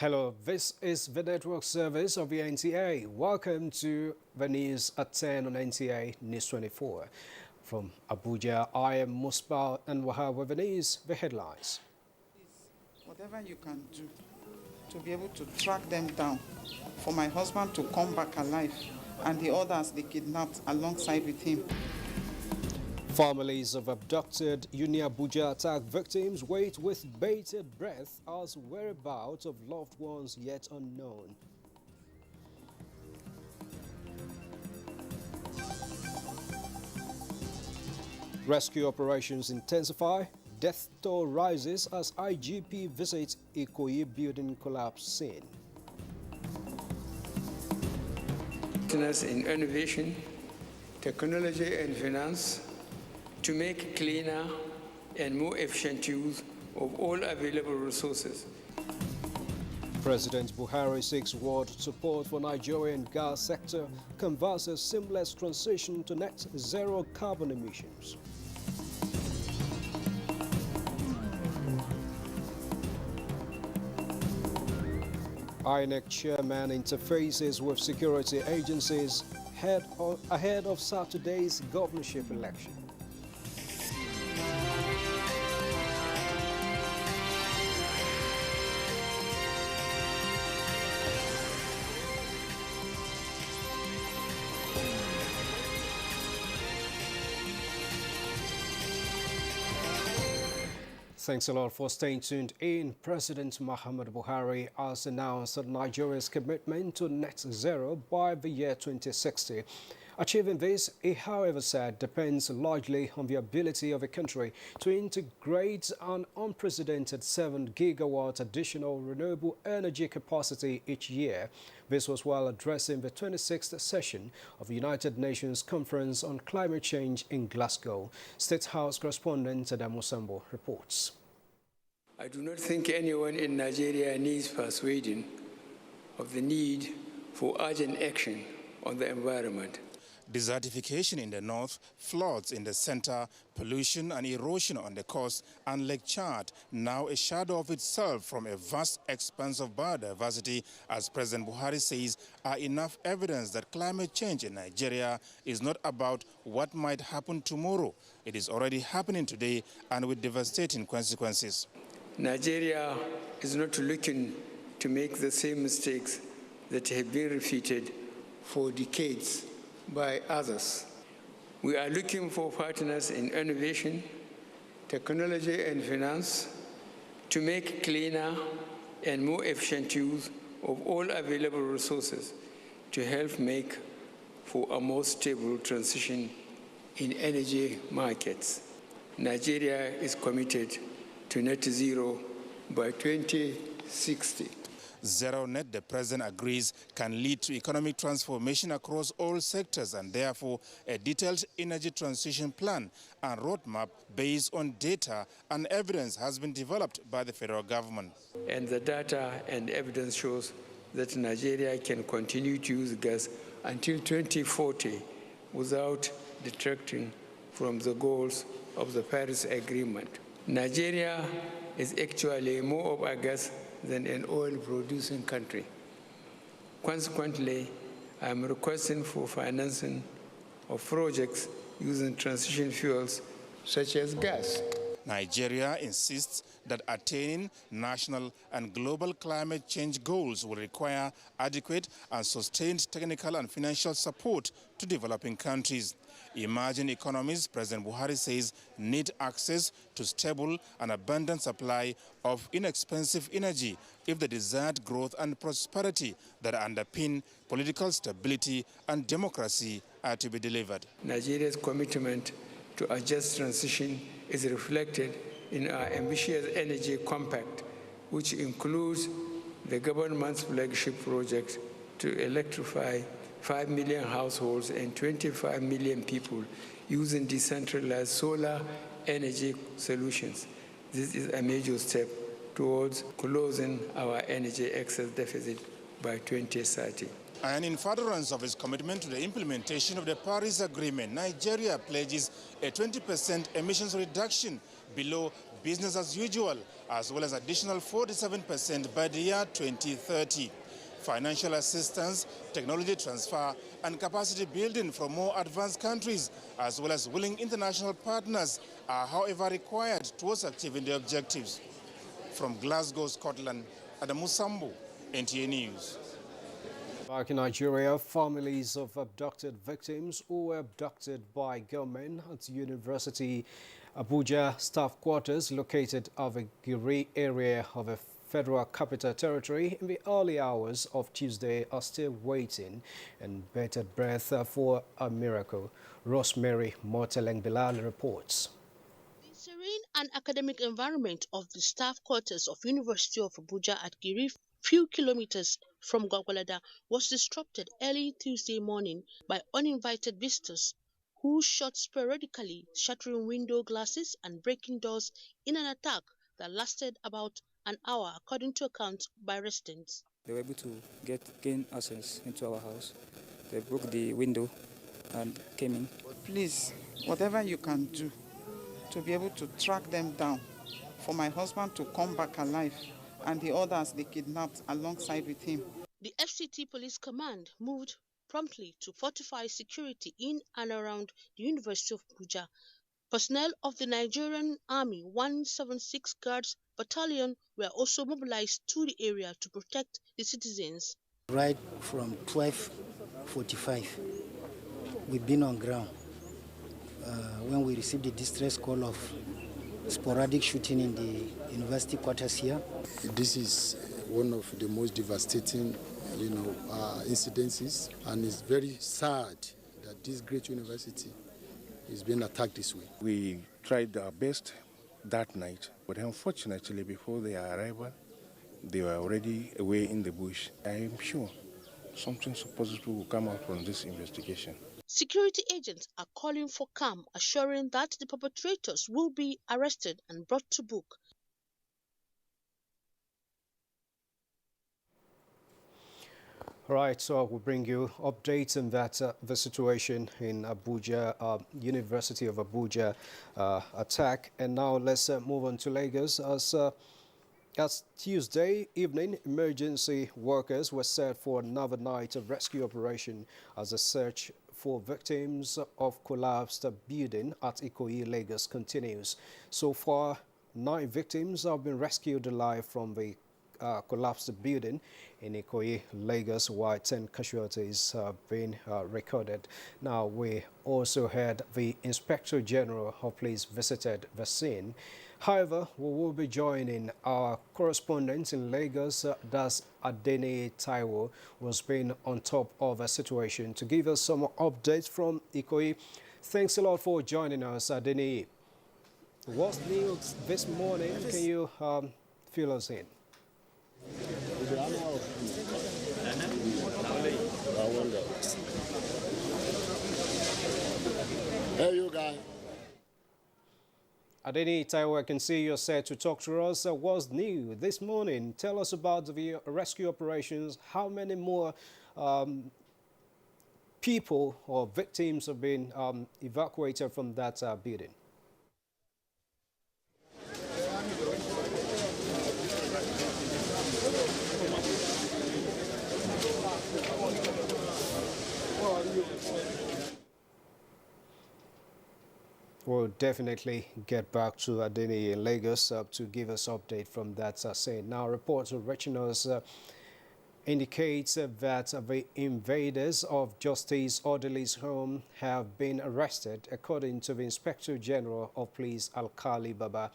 Hello, this is the network service of the NTA. Welcome to the news at 10 on NTA News 24. From Abuja, I am Musbah and we'll have with the news, the headlines. Whatever you can do to be able to track them down, for my husband to come back alive and the others they kidnapped alongside with him. Families of abducted Abuja attack victims wait with bated breath as whereabouts of loved ones yet unknown. Rescue operations intensify. Death toll rises as IGP visits Ikoyi building collapse scene. In innovation, technology and finance to make cleaner and more efficient use of all available resources. President Buhari seeks world support for Nigerian gas sector, converses seamless transition to net zero carbon emissions. INEC chairman interfaces with security agencies ahead of Saturday's governorship election. Thanks a lot for staying tuned in. President Muhammadu Buhari has announced Nigeria's commitment to net zero by the year 2060. Achieving this, he however said, depends largely on the ability of the country to integrate an unprecedented 7 gigawatt additional renewable energy capacity each year. This was while addressing the 26th session of the United Nations Conference on Climate Change in Glasgow. State House correspondent Adam Musambo reports. I do not think anyone in Nigeria needs persuading of the need for urgent action on the environment. Desertification in the north, floods in the center, pollution and erosion on the coast, and Lake Chad, now a shadow of itself from a vast expanse of biodiversity, as President Buhari says, are enough evidence that climate change in Nigeria is not about what might happen tomorrow. It is already happening today and with devastating consequences. Nigeria is not looking to make the same mistakes that have been repeated for decades by others. We are looking for partners in innovation, technology and finance to make cleaner and more efficient use of all available resources to help make for a more stable transition in energy markets. Nigeria is committed to net zero by 2060. Zero net, the president agrees, can lead to economic transformation across all sectors, and therefore a detailed energy transition plan and roadmap based on data and evidence has been developed by the federal government. And the data and evidence shows that Nigeria can continue to use gas until 2040 without detracting from the goals of the Paris Agreement. Nigeria is actually more of a gas than an oil-producing country. Consequently, I am requesting for financing of projects using transition fuels such as gas. Nigeria insists that attaining national and global climate change goals will require adequate and sustained technical and financial support to developing countries. Emerging economies, President Buhari says, need access to stable and abundant supply of inexpensive energy if the desired growth and prosperity that underpin political stability and democracy are to be delivered. Nigeria's commitment to a just transition is reflected in our ambitious energy compact, which includes the government's flagship project to electrify 5 million households and 25 million people using decentralized solar energy solutions. This is a major step towards closing our energy excess deficit by 2030. And in furtherance of its commitment to the implementation of the Paris Agreement, Nigeria pledges a 20% emissions reduction below business as usual, as well as additional 47% by the year 2030. Financial assistance, technology transfer, and capacity building from more advanced countries, as well as willing international partners, are however required towards achieving the objectives. From Glasgow, Scotland, Adamu Sambu, NTA News. Back in Nigeria, families of abducted victims who were abducted by gunmen at University Abuja staff quarters located at the Giri area of a Federal Capital Territory in the early hours of Tuesday are still waiting in bated breath for a miracle. Rosemary Moteleng-Bilal reports. The serene and academic environment of the staff quarters of University of Abuja at Giri, few kilometers from Gwagwalada, was disrupted early Tuesday morning by uninvited visitors who shot sporadically, shattering window glasses and breaking doors in an attack that lasted about an hour, according to accounts by residents. They were able to gain access into our house. They broke the window and came in. Please, whatever you can do to be able to track them down, for my husband to come back alive and the others they kidnapped alongside with him. The FCT Police Command moved promptly to fortify security in and around the University of Abuja. Personnel of the Nigerian Army 176 Guards Battalion were also mobilized to the area to protect the citizens. Right from 12:45, we've been on ground. When we received the distress call of sporadic shooting in the university quarters here. This is one of the most devastating, incidences, and it's very sad that this great university is being attacked this way. We tried our best that night, but unfortunately before their arrival, they were already away in the bush. I am sure something positive will come out from this investigation. Security agents are calling for calm, assuring that the perpetrators will be arrested and brought to book. All right, so we'll bring you updates on that, the situation in Abuja, University of Abuja attack. And now let's move on to Lagos. As Tuesday evening, emergency workers were set for another night of rescue operation as a search for victims of collapsed building at Ikoyi, Lagos continues. So far, 9 victims have been rescued alive from the collapsed building in Ikoyi, Lagos, while 10 casualties have been recorded. Now, we also had the Inspector General of Police visited the scene. However, we will be joining our correspondent in Lagos, that's Adeni Taiwo, who's been on top of the situation to give us some updates from Ikoyi. Thanks a lot for joining us, Adeni. What's new this morning? Can you fill us in? Hey, you guys. Adeni Taiwo, I can see you're set to talk to us. What's new this morning? Tell us about the rescue operations. How many more people or victims have been evacuated from that building? We'll definitely get back to Adeni in Lagos to give us update from that scene. Now, reports reaching us indicates that the invaders of Justice Orderly's home have been arrested, according to the Inspector General of Police Alkali Baba,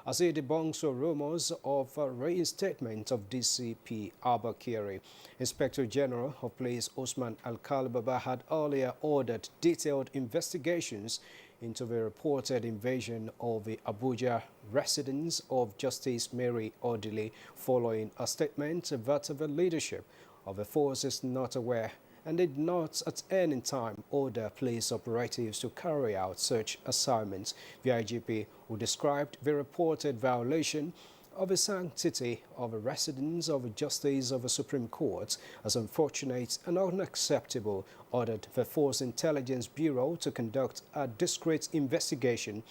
as he debunks rumors of reinstatement of DCP Abba Kyari. Inspector General of Police Osman Alkali Baba had earlier ordered detailed investigations into the reported invasion of the Abuja residence of Justice Mary Odili, following a statement that the leadership of the force is not aware and did not at any time order police operatives to carry out such assignments. The IGP, who described the reported violation of the sanctity of a residence of a Justice of the Supreme Court as unfortunate and unacceptable, ordered the Force Intelligence Bureau to conduct a discreet investigation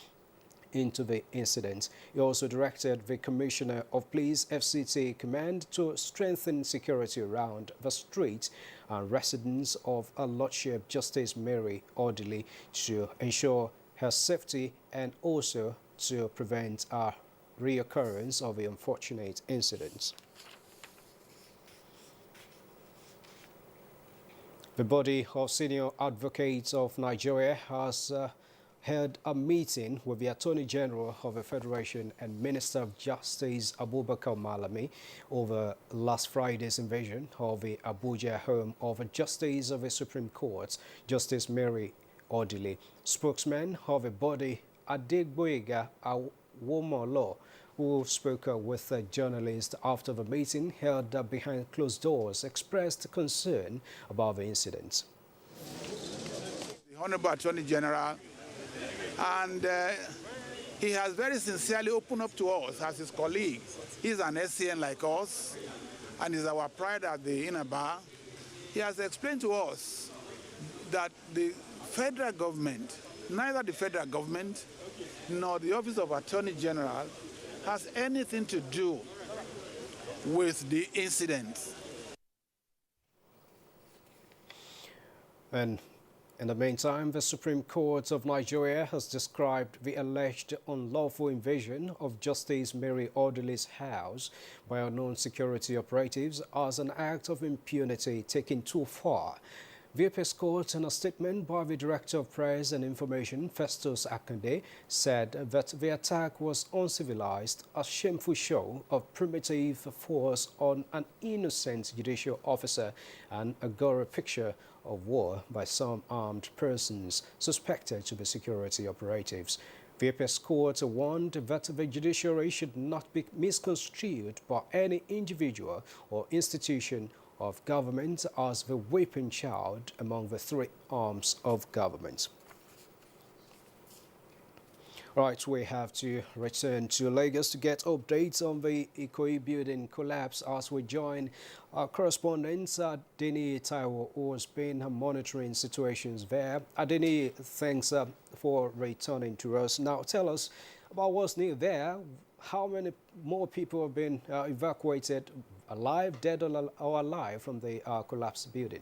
into the incident. He also directed the Commissioner of Police FCT Command to strengthen security around the street and residents of a Lordship Justice Mary Orderly to ensure her safety and also to prevent a reoccurrence of the unfortunate incidents. The body of senior advocates of Nigeria has held a meeting with the Attorney General of the Federation and Minister of Justice Abubakar Malami over last Friday's invasion of the Abuja home of a Justice of the Supreme Court, Justice Mary Orderly. Spokesman of the body, Adegboyega Awomolo, who spoke with a journalist after the meeting held behind closed doors, expressed concern about the incident. The Honorable Attorney General, and he has very sincerely opened up to us as his colleague. He's an SCN like us, and is our pride at the inner bar. He has explained to us that the federal government, neither the federal government nor the Office of Attorney General has anything to do with the incident. And in the meantime, the Supreme Court of Nigeria has described the alleged unlawful invasion of Justice Mary Orderly's house by unknown security operatives as an act of impunity taken too far. The Apex Court, in a statement by the Director of Press and Information, Festus Akande, said that the attack was uncivilized, a shameful show of primitive force on an innocent judicial officer, and a gory picture of war by some armed persons suspected to be security operatives. The Apex Court warned that the judiciary should not be misconstrued by any individual or institution of government as the weeping child among the three arms of government. Right, we have to return to Lagos to get updates on the Ikoyi building collapse as we join our correspondent Adeni Taiwo, who has been monitoring situations there. Adeni, thanks for returning to us. Now tell us about what's new there. How many more people have been evacuated, alive, dead or alive, from the collapsed building?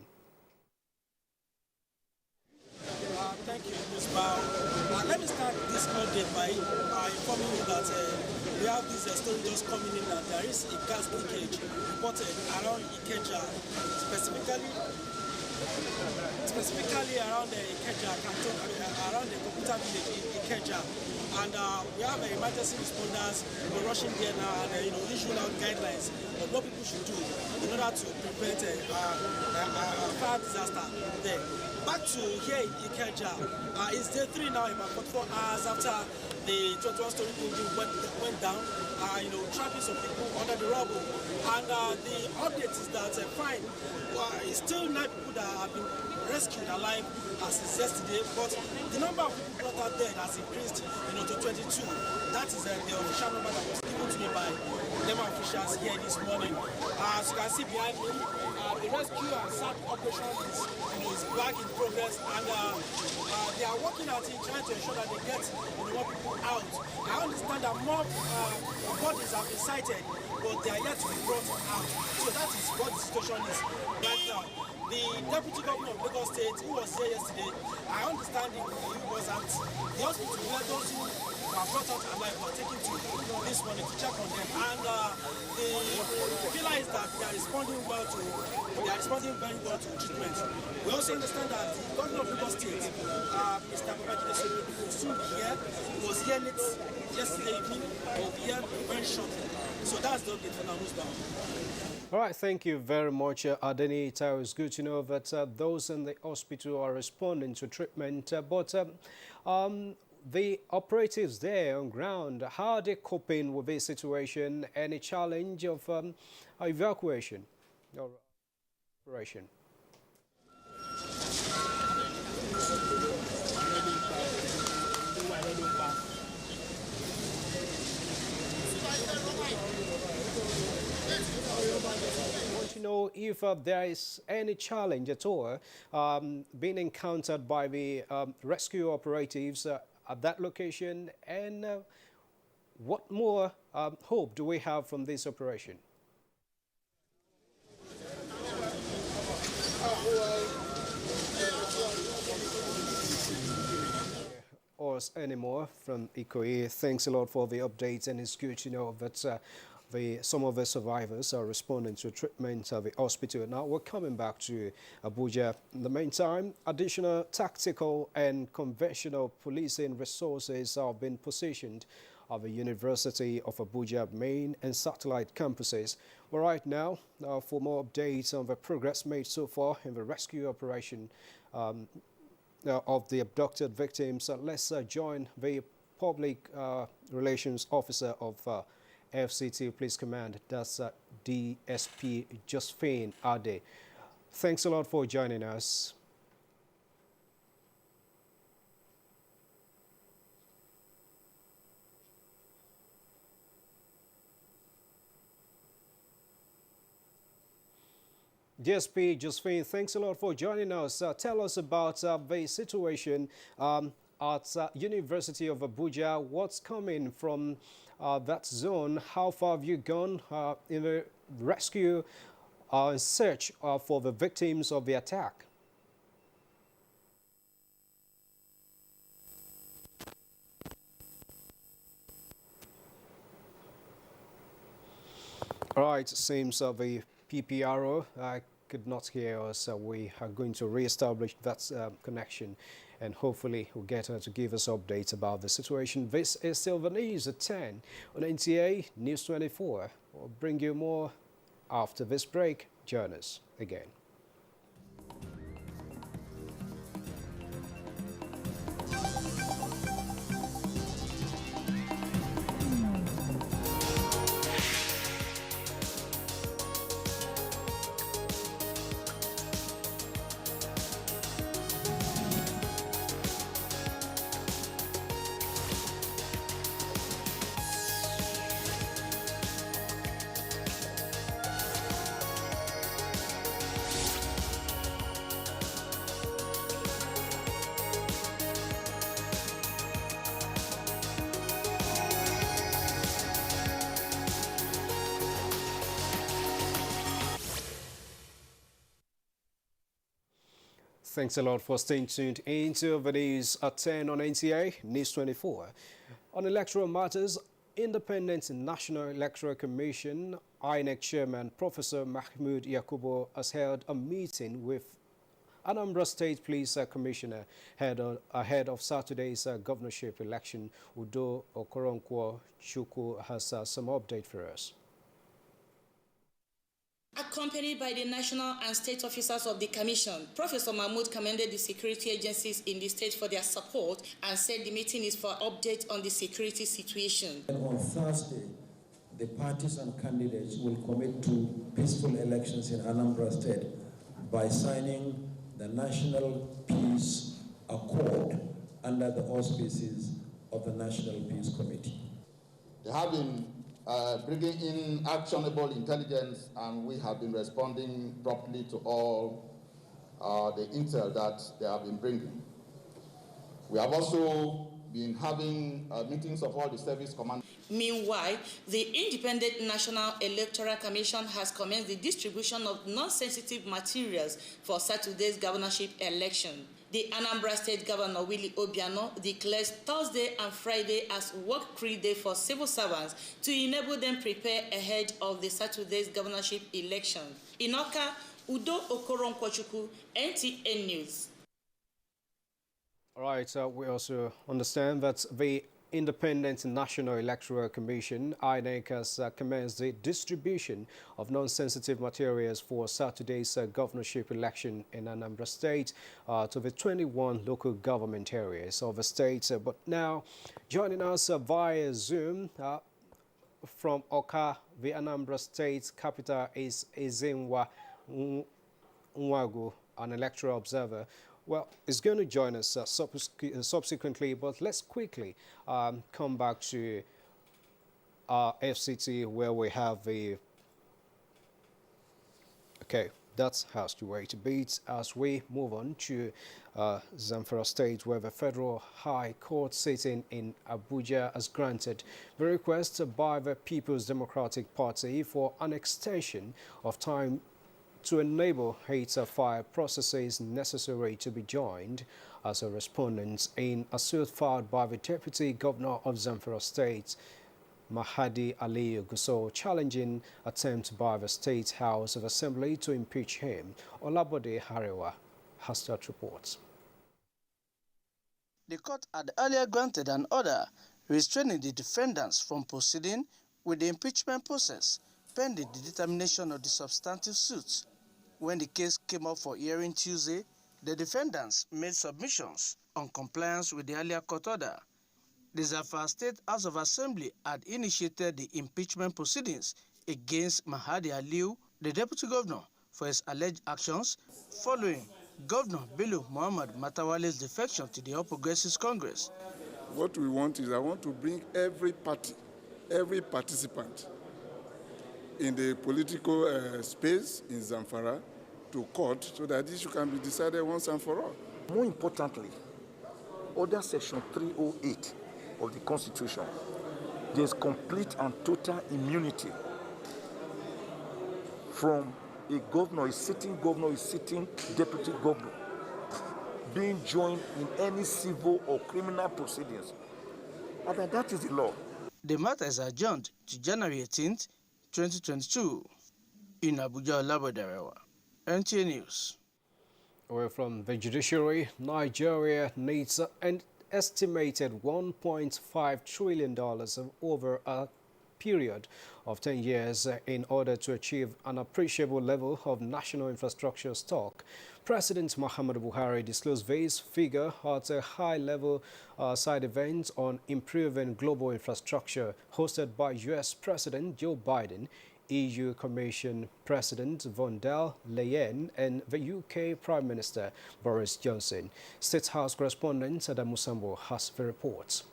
Thank you, Ms. Bao. Let me start this update by informing you that we have this story just coming in that there is a gas leakage reported around Ikeja, specifically around the Ikeja canton, around the computer village in Ikeja. And we have emergency responders rushing there now and issuing out guidelines of what people should do in order to prevent a fire disaster there. Back to here in Ikeja, it's day 3 now, about 44 hours after the 21-story building went down, trapping some people under the rubble. And the update is that it's still 9 people that have been rescued alive as is yesterday, but the number of people brought out dead has increased to 22. That is the official number that was given to me by NEMA officials here this morning. As you can see behind me, the rescue and search operation is back in progress, and they are working at it, trying to ensure that they get more people out. I understand that more bodies have been sighted, but they are yet to be brought out. So that is what the situation is right now. The Deputy Governor of Lagos State, who was here yesterday, I understand he was at the hospital where those who were brought out alive were taken to this morning to check on them. And the feeling is that they are responding very well to treatment. We also understand that the Governor of Lagos State, Mr. Babajide Sanwo-Olu, will soon be here. He was here yesterday evening, he will be here very shortly. So that's the update for now, Ms. Bao. All right, thank you very much, Adeni Taiwo. It's good to know that those in the hospital are responding to treatment. But the operatives there on ground, how are they coping with this situation? Any challenge of evacuation or operation? I want to know if there is any challenge at all being encountered by the rescue operatives at that location, and what more hope do we have from this operation? Us anymore from Ikoyi. Thanks a lot for the updates, and it's good to know that some of the survivors are responding to treatment at the hospital. Now we're coming back to Abuja. In the meantime, additional tactical and conventional policing resources have been positioned at the University of Abuja main and satellite campuses. Well, right now, for more updates on the progress made so far in the rescue operation of the abducted victims, let's join the public relations officer of FCT Police Command, that's DSP Josephine Ade. Thanks a lot for joining us. DSP Josephine, thanks a lot for joining us. Tell us about the situation at University of Abuja. What's coming from that zone? How far have you gone in the rescue search for the victims of the attack? All right, seems the PPRO could not hear us. We are going to re-establish that connection, and hopefully we'll get her to give us updates about the situation. This is still the news at 10 on NTA News 24. We'll bring you more after this break. Join us again. Thanks a lot for staying tuned into the news at 10 on NTA News 24. On electoral matters, Independent National Electoral Commission INEC Chairman Professor Mahmoud Yakubu has held a meeting with Anambra State Police Commissioner ahead of Saturday's governorship election. Udo Okoronkwo Chukwu has some update for us. Accompanied by the national and state officers of the commission, Professor Mahmoud commended the security agencies in the state for their support and said the meeting is for update on the security situation. And on Thursday, the parties and candidates will commit to peaceful elections in Anambra State by signing the National Peace Accord under the auspices of the National Peace Committee. They have been bringing in actionable intelligence, and we have been responding properly to all the intel that they have been bringing. We have also been having meetings of all the service commanders. Meanwhile, the Independent National Electoral Commission has commenced the distribution of non-sensitive materials for Saturday's governorship election. The Anambra State Governor Willie Obiano declares Thursday and Friday as work-free day for civil servants to enable them prepare ahead of the Saturday's governorship election. In Awka, Udo Okoronkwo Chukwu, NTA News. All right, we also understand that the Independent National Electoral Commission, INEC, has commenced the distribution of non-sensitive materials for Saturday's governorship election in Anambra State to the 21 local government areas of the state. But now, joining us via Zoom from Awka, the Anambra State capital, is Ezenwa Nwagu, an electoral observer. Well, it's going to join us subsequently, but let's quickly come back to FCT, where we have the... Okay, That has to wait a bit as we move on to Zamfara State, where the Federal High Court sitting in Abuja has granted the request by the People's Democratic Party for an extension of time to enable HETA-5 processes necessary to be joined as a respondent in a suit filed by the Deputy Governor of Zamfara State, Mahadi Aliyu Gusau, challenging attempt by the State House of Assembly to impeach him. Olabode Harewa has that report. The court had earlier granted an order restraining the defendants from proceeding with the impeachment process pending the determination of the substantive suits. When the case came up for hearing Tuesday, the defendants made submissions on compliance with the earlier court order. The Zamfara State House of Assembly had initiated the impeachment proceedings against Mahadi Aliyu, the deputy governor, for his alleged actions following Governor Bello Muhammad Matawale's defection to the All Progressives Congress. What we want is I want to bring every party, every participant in the political space in Zamfara to court so that this issue can be decided once and for all. More importantly, under Section 308 of the Constitution, there is complete and total immunity from a governor, a sitting deputy governor, being joined in any civil or criminal proceedings. And that is the law. The matter is adjourned to January 18th, 2022. In Abuja, Olabode, NTA News. Away from the judiciary, Nigeria needs an estimated $1.5 trillion over a period of 10 years in order to achieve an appreciable level of national infrastructure stock. President Muhammadu Buhari disclosed this figure at a high-level side event on improving global infrastructure hosted by U.S. President Joe Biden, EU Commission President von der Leyen and the UK Prime Minister Boris Johnson. State House correspondent Adamu Sambo has the reports.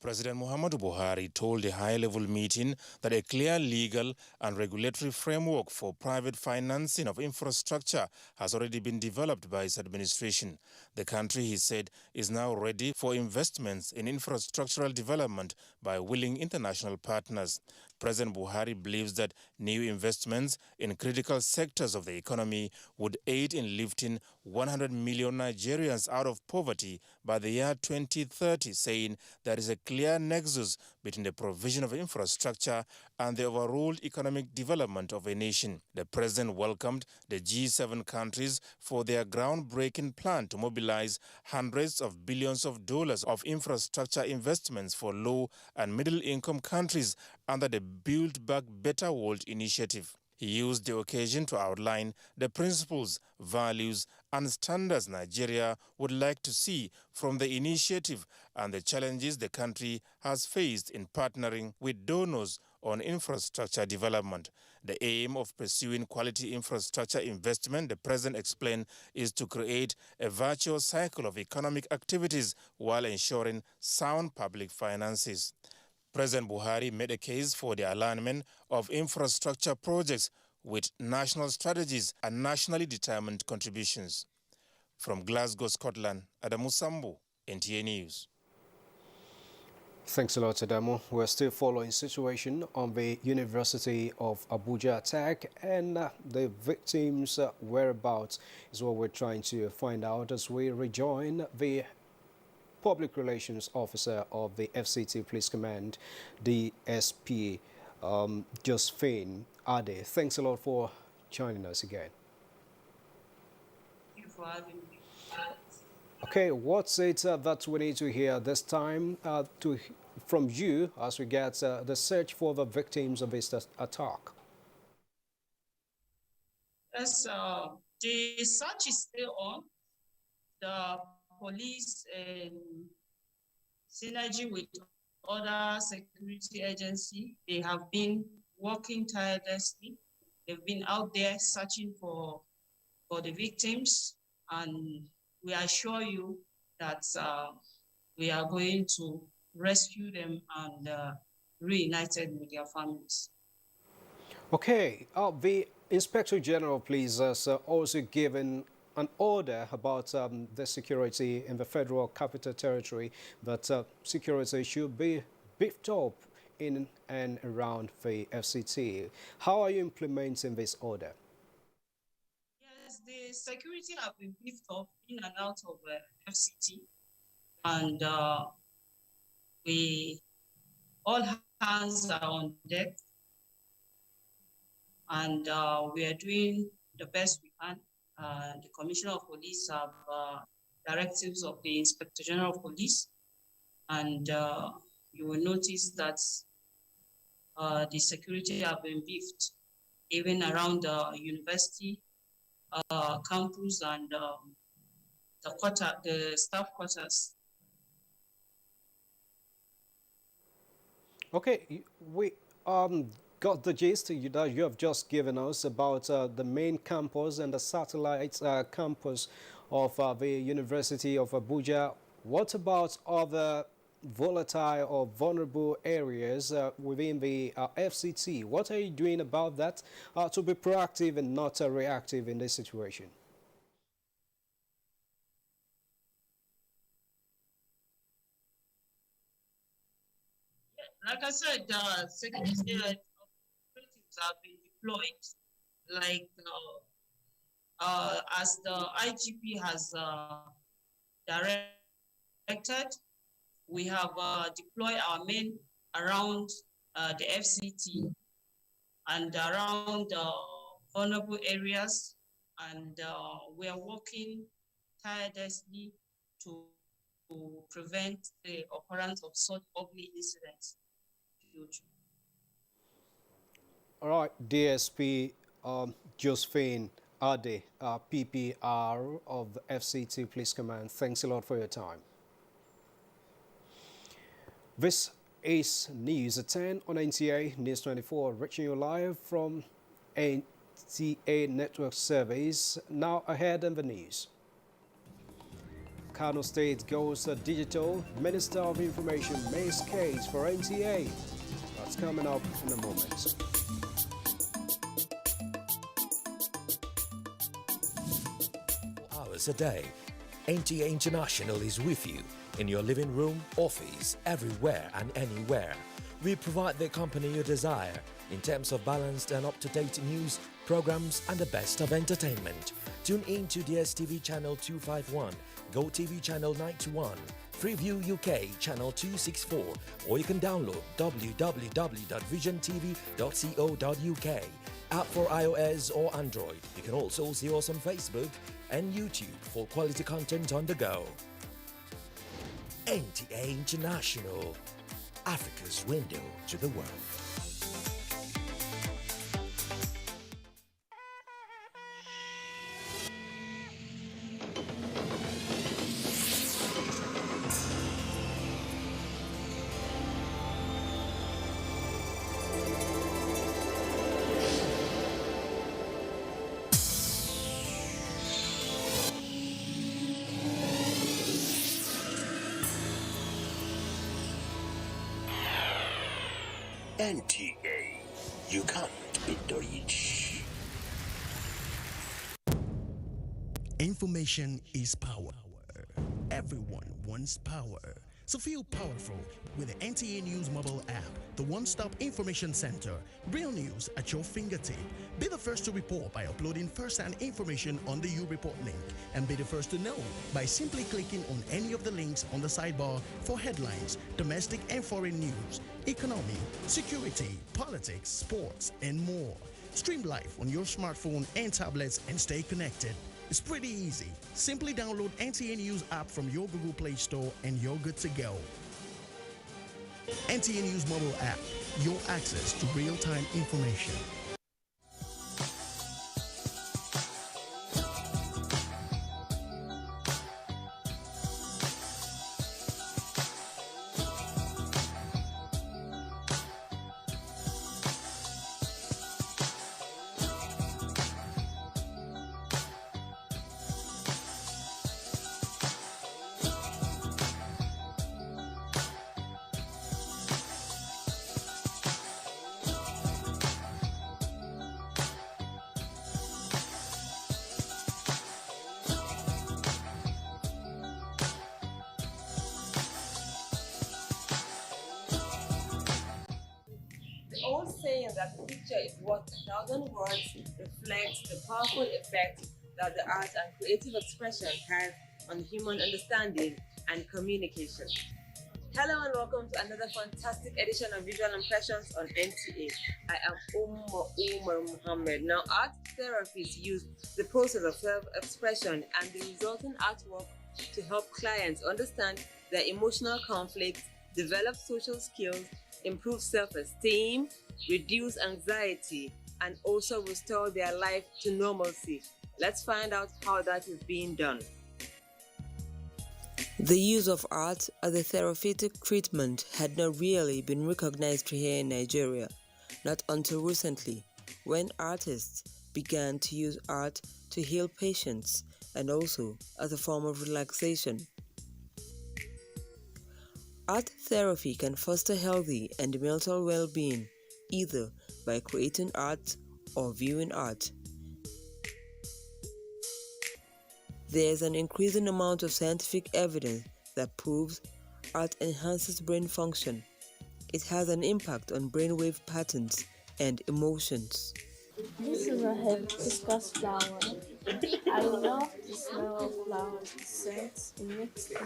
President Muhammadu Buhari told a high-level meeting that a clear legal and regulatory framework for private financing of infrastructure has already been developed by his administration. The country, he said, is now ready for investments in infrastructural development by willing international partners. President Buhari believes that new investments in critical sectors of the economy would aid in lifting 100 million Nigerians out of poverty by the year 2030, saying there is a clear nexus between the provision of infrastructure and the overall economic development of a nation. The president welcomed the G7 countries for their groundbreaking plan to mobilize hundreds of billions of dollars of infrastructure investments for low and middle-income countries under the Build Back Better World initiative. He used the occasion to outline the principles, values, and standards Nigeria would like to see from the initiative and the challenges the country has faced in partnering with donors on infrastructure development. The aim of pursuing quality infrastructure investment, the president explained, is to create a virtuous cycle of economic activities while ensuring sound public finances. President Buhari made a case for the alignment of infrastructure projects with national strategies and nationally determined contributions. From Glasgow, Scotland, Adamu Sambu, NTA News. Thanks a lot, Adamu. We're still following the situation on the University of Abuja attack, and the victims' whereabouts is what we're trying to find out as we rejoin the Public Relations Officer of the FCT Police Command, DSP Josephine Ade. Thanks a lot for joining us again. Thank you for having me. Okay, what's it that we need to hear this time from you as we get the search for the victims of this attack? Yes, the search is still on. The police and synergy with other security agencies, they have been working tirelessly. They've been out there searching for the victims, and we assure you that we are going to rescue them and reunite them with their families. Okay, the Inspector General, please, has also given an order about the security in the Federal Capital Territory, that security should be beefed up in and around the FCT. How are you implementing this order? Yes, the security have been beefed up in and out of FCT, and we all hands are on deck, and we are doing the best we can. The Commissioner of Police have directives of the Inspector General of Police, and you will notice that the security have been beefed even around the university campus and the staff quarters. Okay, we got the gist that you have just given us about the main campus and the satellite campus of the University of Abuja. What about other volatile or vulnerable areas within the FCT? What are you doing about that to be proactive and not reactive in this situation? Like I said, security operatives have been deployed. Like as the IGP has directed, we have deployed our men around the FCT and around vulnerable areas, and we are working tirelessly to prevent the occurrence of such ugly incidents in the future. All right, DSP Josephine Ade, PPR of the FCT Police Command. Thanks a lot for your time. This is News at 10 on NTA News 24, reaching you live from NTA Network Service. Now ahead in the news. Kano State goes digital. Minister of Information makes case for NTA. That's coming up in a moment. Hours a day, NTA International is with you in your living room, office, everywhere and anywhere. We provide the company you desire in terms of balanced and up-to-date news, programs and the best of entertainment. Tune in to DSTV channel 251, GoTV channel 91, Freeview UK channel 264, or you can download www.visiontv.co.uk. App for iOS or Android. You can also see us on Facebook and YouTube for quality content on the go. NTA International, Africa's window to the world. NTA, you can't beat the reach. Information is power. Everyone wants power. So feel powerful with the NTA News mobile app, the one-stop information center. Real news at your fingertip. Be the first to report by uploading first-hand information on the U-Report link, and be the first to know by simply clicking on any of the links on the sidebar for headlines, domestic and foreign news, economy, security, politics, sports, and more. Stream live on your smartphone and tablets and stay connected. It's pretty easy. Simply download NTA News app from your Google Play Store and you're good to go. NTA News mobile app, your access to real-time information. saying that the picture is what 1,000 words reflects the powerful effect that the art and creative expression has on human understanding and communication. Hello and welcome to another fantastic edition of Visual Impressions on NTA. I am Umar Muhammad. Now, art therapists use the process of self-expression and the resulting artwork to help clients understand their emotional conflicts, develop social skills, improve self-esteem, reduce anxiety, and also restore their life to normalcy. Let's find out how that is being done. The use of art as a therapeutic treatment had not really been recognized here in Nigeria, not until recently, when artists began to use art to heal patients and also as a form of relaxation. Art therapy can foster healthy and mental well-being either by creating art or viewing art. There is an increasing amount of scientific evidence that proves art enhances brain function. It has an impact on brainwave patterns and emotions. This is a hibiscus flower. I love the smell of flowers, the scent. It makes me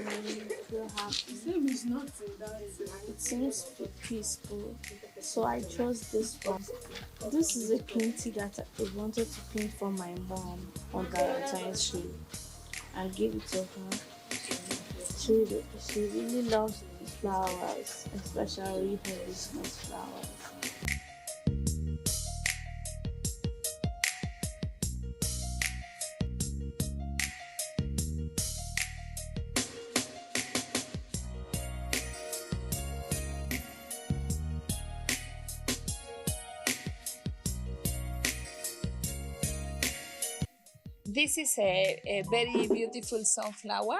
feel happy. It seems peaceful, so I chose this one. This is a painting that I wanted to paint for my mom on Valentine's Day and give it to her. She really loves flowers, especially hibiscus flowers. This is a very beautiful sunflower,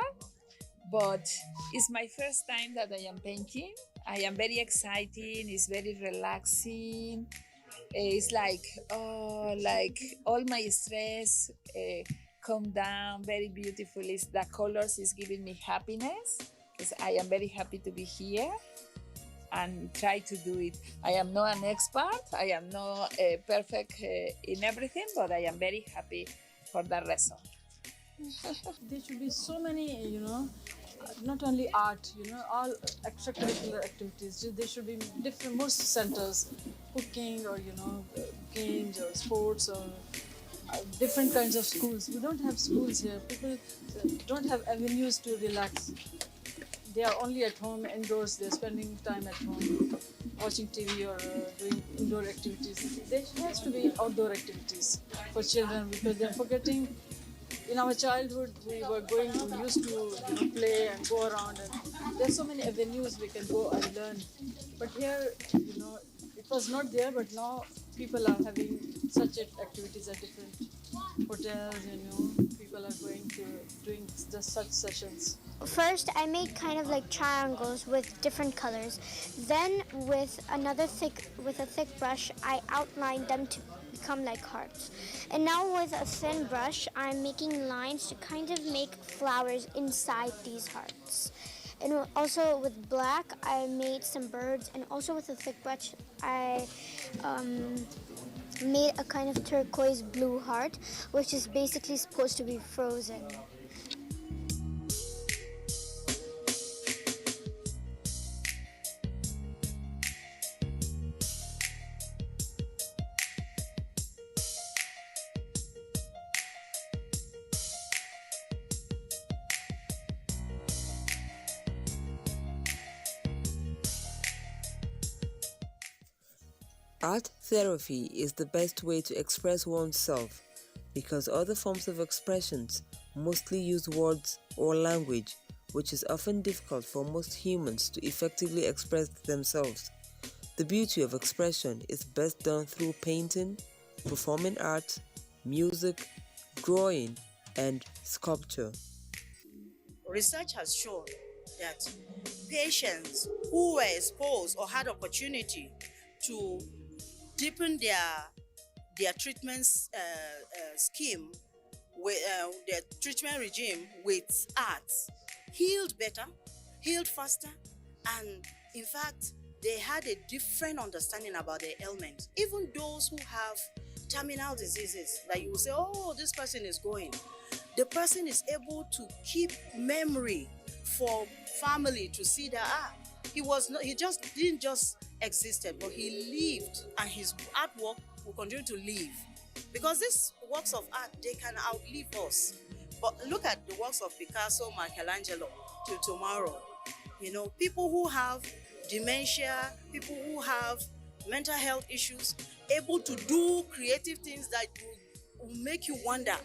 but it's my first time that I am painting. I am very excited. It's very relaxing. It's like all my stress come down. Very beautiful. It's the colors is giving me happiness because I am very happy to be here and try to do it. I am not an expert. I am not perfect in everything, but I am very happy for the result. There should be so many, not only art, all extracurricular activities. There should be different, most centers, cooking or, games or sports or different kinds of schools. We don't have schools here. People don't have avenues to relax. They are only at home, indoors. They're spending time at home, watching TV or doing indoor activities. There has to be outdoor activities for children because they're forgetting. In our childhood, we used to play and go around, and there's so many avenues we can go and learn. But here, it was not there, but now people are having such activities at different hotels, people are going to doing just such sessions. First, I made kind of like triangles with different colors. Then, with a thick brush, I outlined them to become like hearts. And now with a thin brush, I'm making lines to kind of make flowers inside these hearts. And also with black, I made some birds, and also with a thick brush, I made a kind of turquoise blue heart, which is basically supposed to be frozen. Art therapy is the best way to express oneself because other forms of expressions mostly use words or language, which is often difficult for most humans to effectively express themselves. The beauty of expression is best done through painting, performing art, music, drawing, and sculpture. Research has shown that patients who were exposed or had opportunity to deepen their treatment scheme, with their treatment regime with art, healed better, healed faster, and in fact they had a different understanding about their ailment. Even those who have terminal diseases that you will say, oh, this person is going. The person is able to keep memory for family to see that he didn't just existed, but he lived, and his artwork will continue to live. Because these works of art, they can outlive us. But look at the works of Picasso, Michelangelo till tomorrow. You know, people who have dementia, people who have mental health issues, able to do creative things that will make you wonder,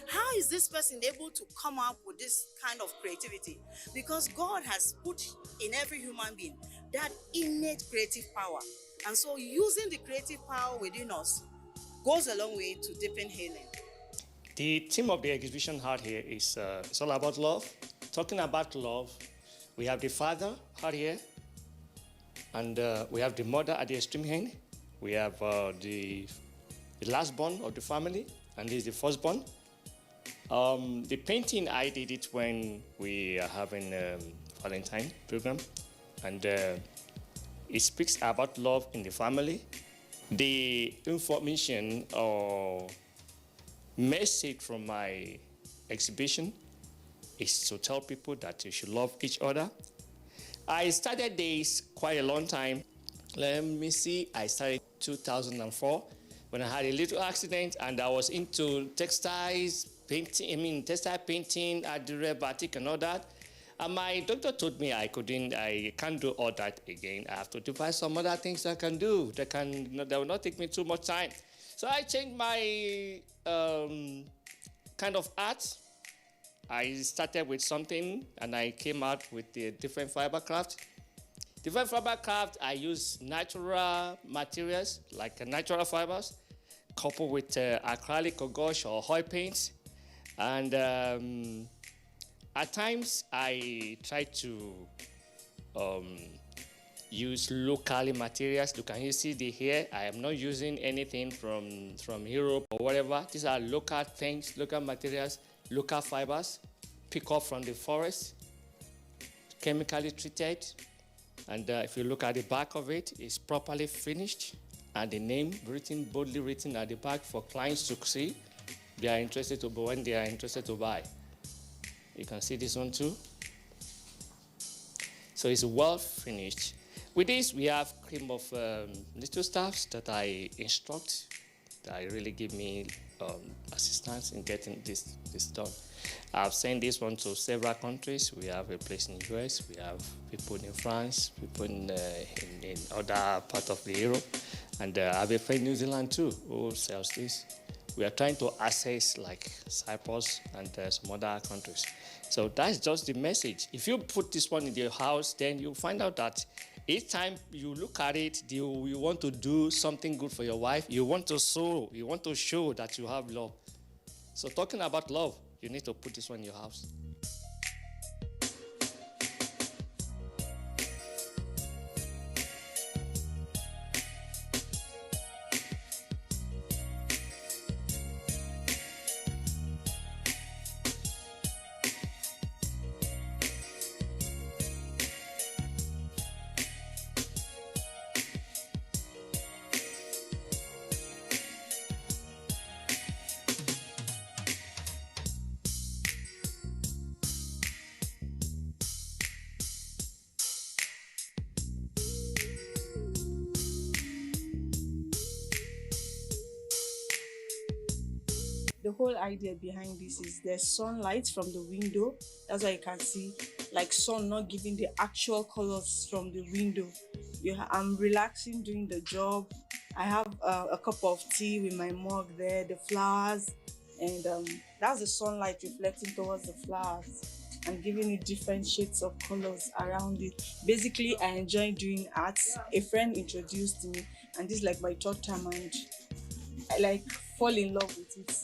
how is this person able to come up with this kind of creativity? Because God has put in every human being that innate creative power. And so using the creative power within us goes a long way to deepen healing. The theme of the exhibition out here is it's all about love. Talking about love, we have the father out here, and we have the mother at the extreme end. We have the last born of the family, and this is the firstborn. The painting, I did it when we are having Valentine program, and it speaks about love in the family. The information or message from my exhibition is to tell people that you should love each other. I started this quite a long time. Let me see, I started 2004 when I had a little accident, and I was into textiles, textile painting, adire, batik and all that. And my doctor told me I can't do all that again. I have to devise some other things I can do that will not take me too much time. So I changed my kind of art. I started with something, and I came out with the different fiber craft. Different fiber craft, I use natural materials like natural fibers, coupled with acrylic or gouache or oil paints. And at times, I try to use local materials. You can see the here. I am not using anything from Europe or whatever. These are local things, local materials, local fibers, pick up from the forest, chemically treated. And if you look at the back of it, it's properly finished, and the name boldly written at the back for clients to see. They are interested to buy when they are interested to buy. You can see this one too. So it's well finished. With this, we have cream of little staffs that I instruct, that really give me assistance in getting this done. I've sent this one to several countries. We have a place in the US, we have people in France, people in other parts of Europe, and I have a friend in New Zealand too who sells this. We are trying to access like Cyprus and some other countries. So that's just the message. If you put this one in your house, then you'll find out that each time you look at it, you want to do something good for your wife, you want to show that you have love. So talking about love, you need to put this one in your house. The whole idea behind this is there's sunlight from the window. That's why you can see like sun not giving the actual colors from the window. I'm relaxing doing the job. I have a cup of tea with my mug there, the flowers, and that's the sunlight reflecting towards the flowers and giving it different shades of colors around it. Basically, I enjoy doing art. A friend introduced me, and this is like my third time, and I like fall in love with it.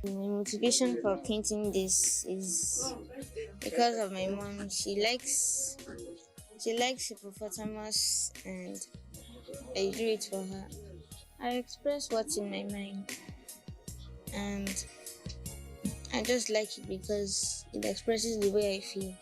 My motivation for painting this is because of my mom. She likes hippopotamus, and I do it for her. I express what's in my mind, and I just like it because it expresses the way I feel.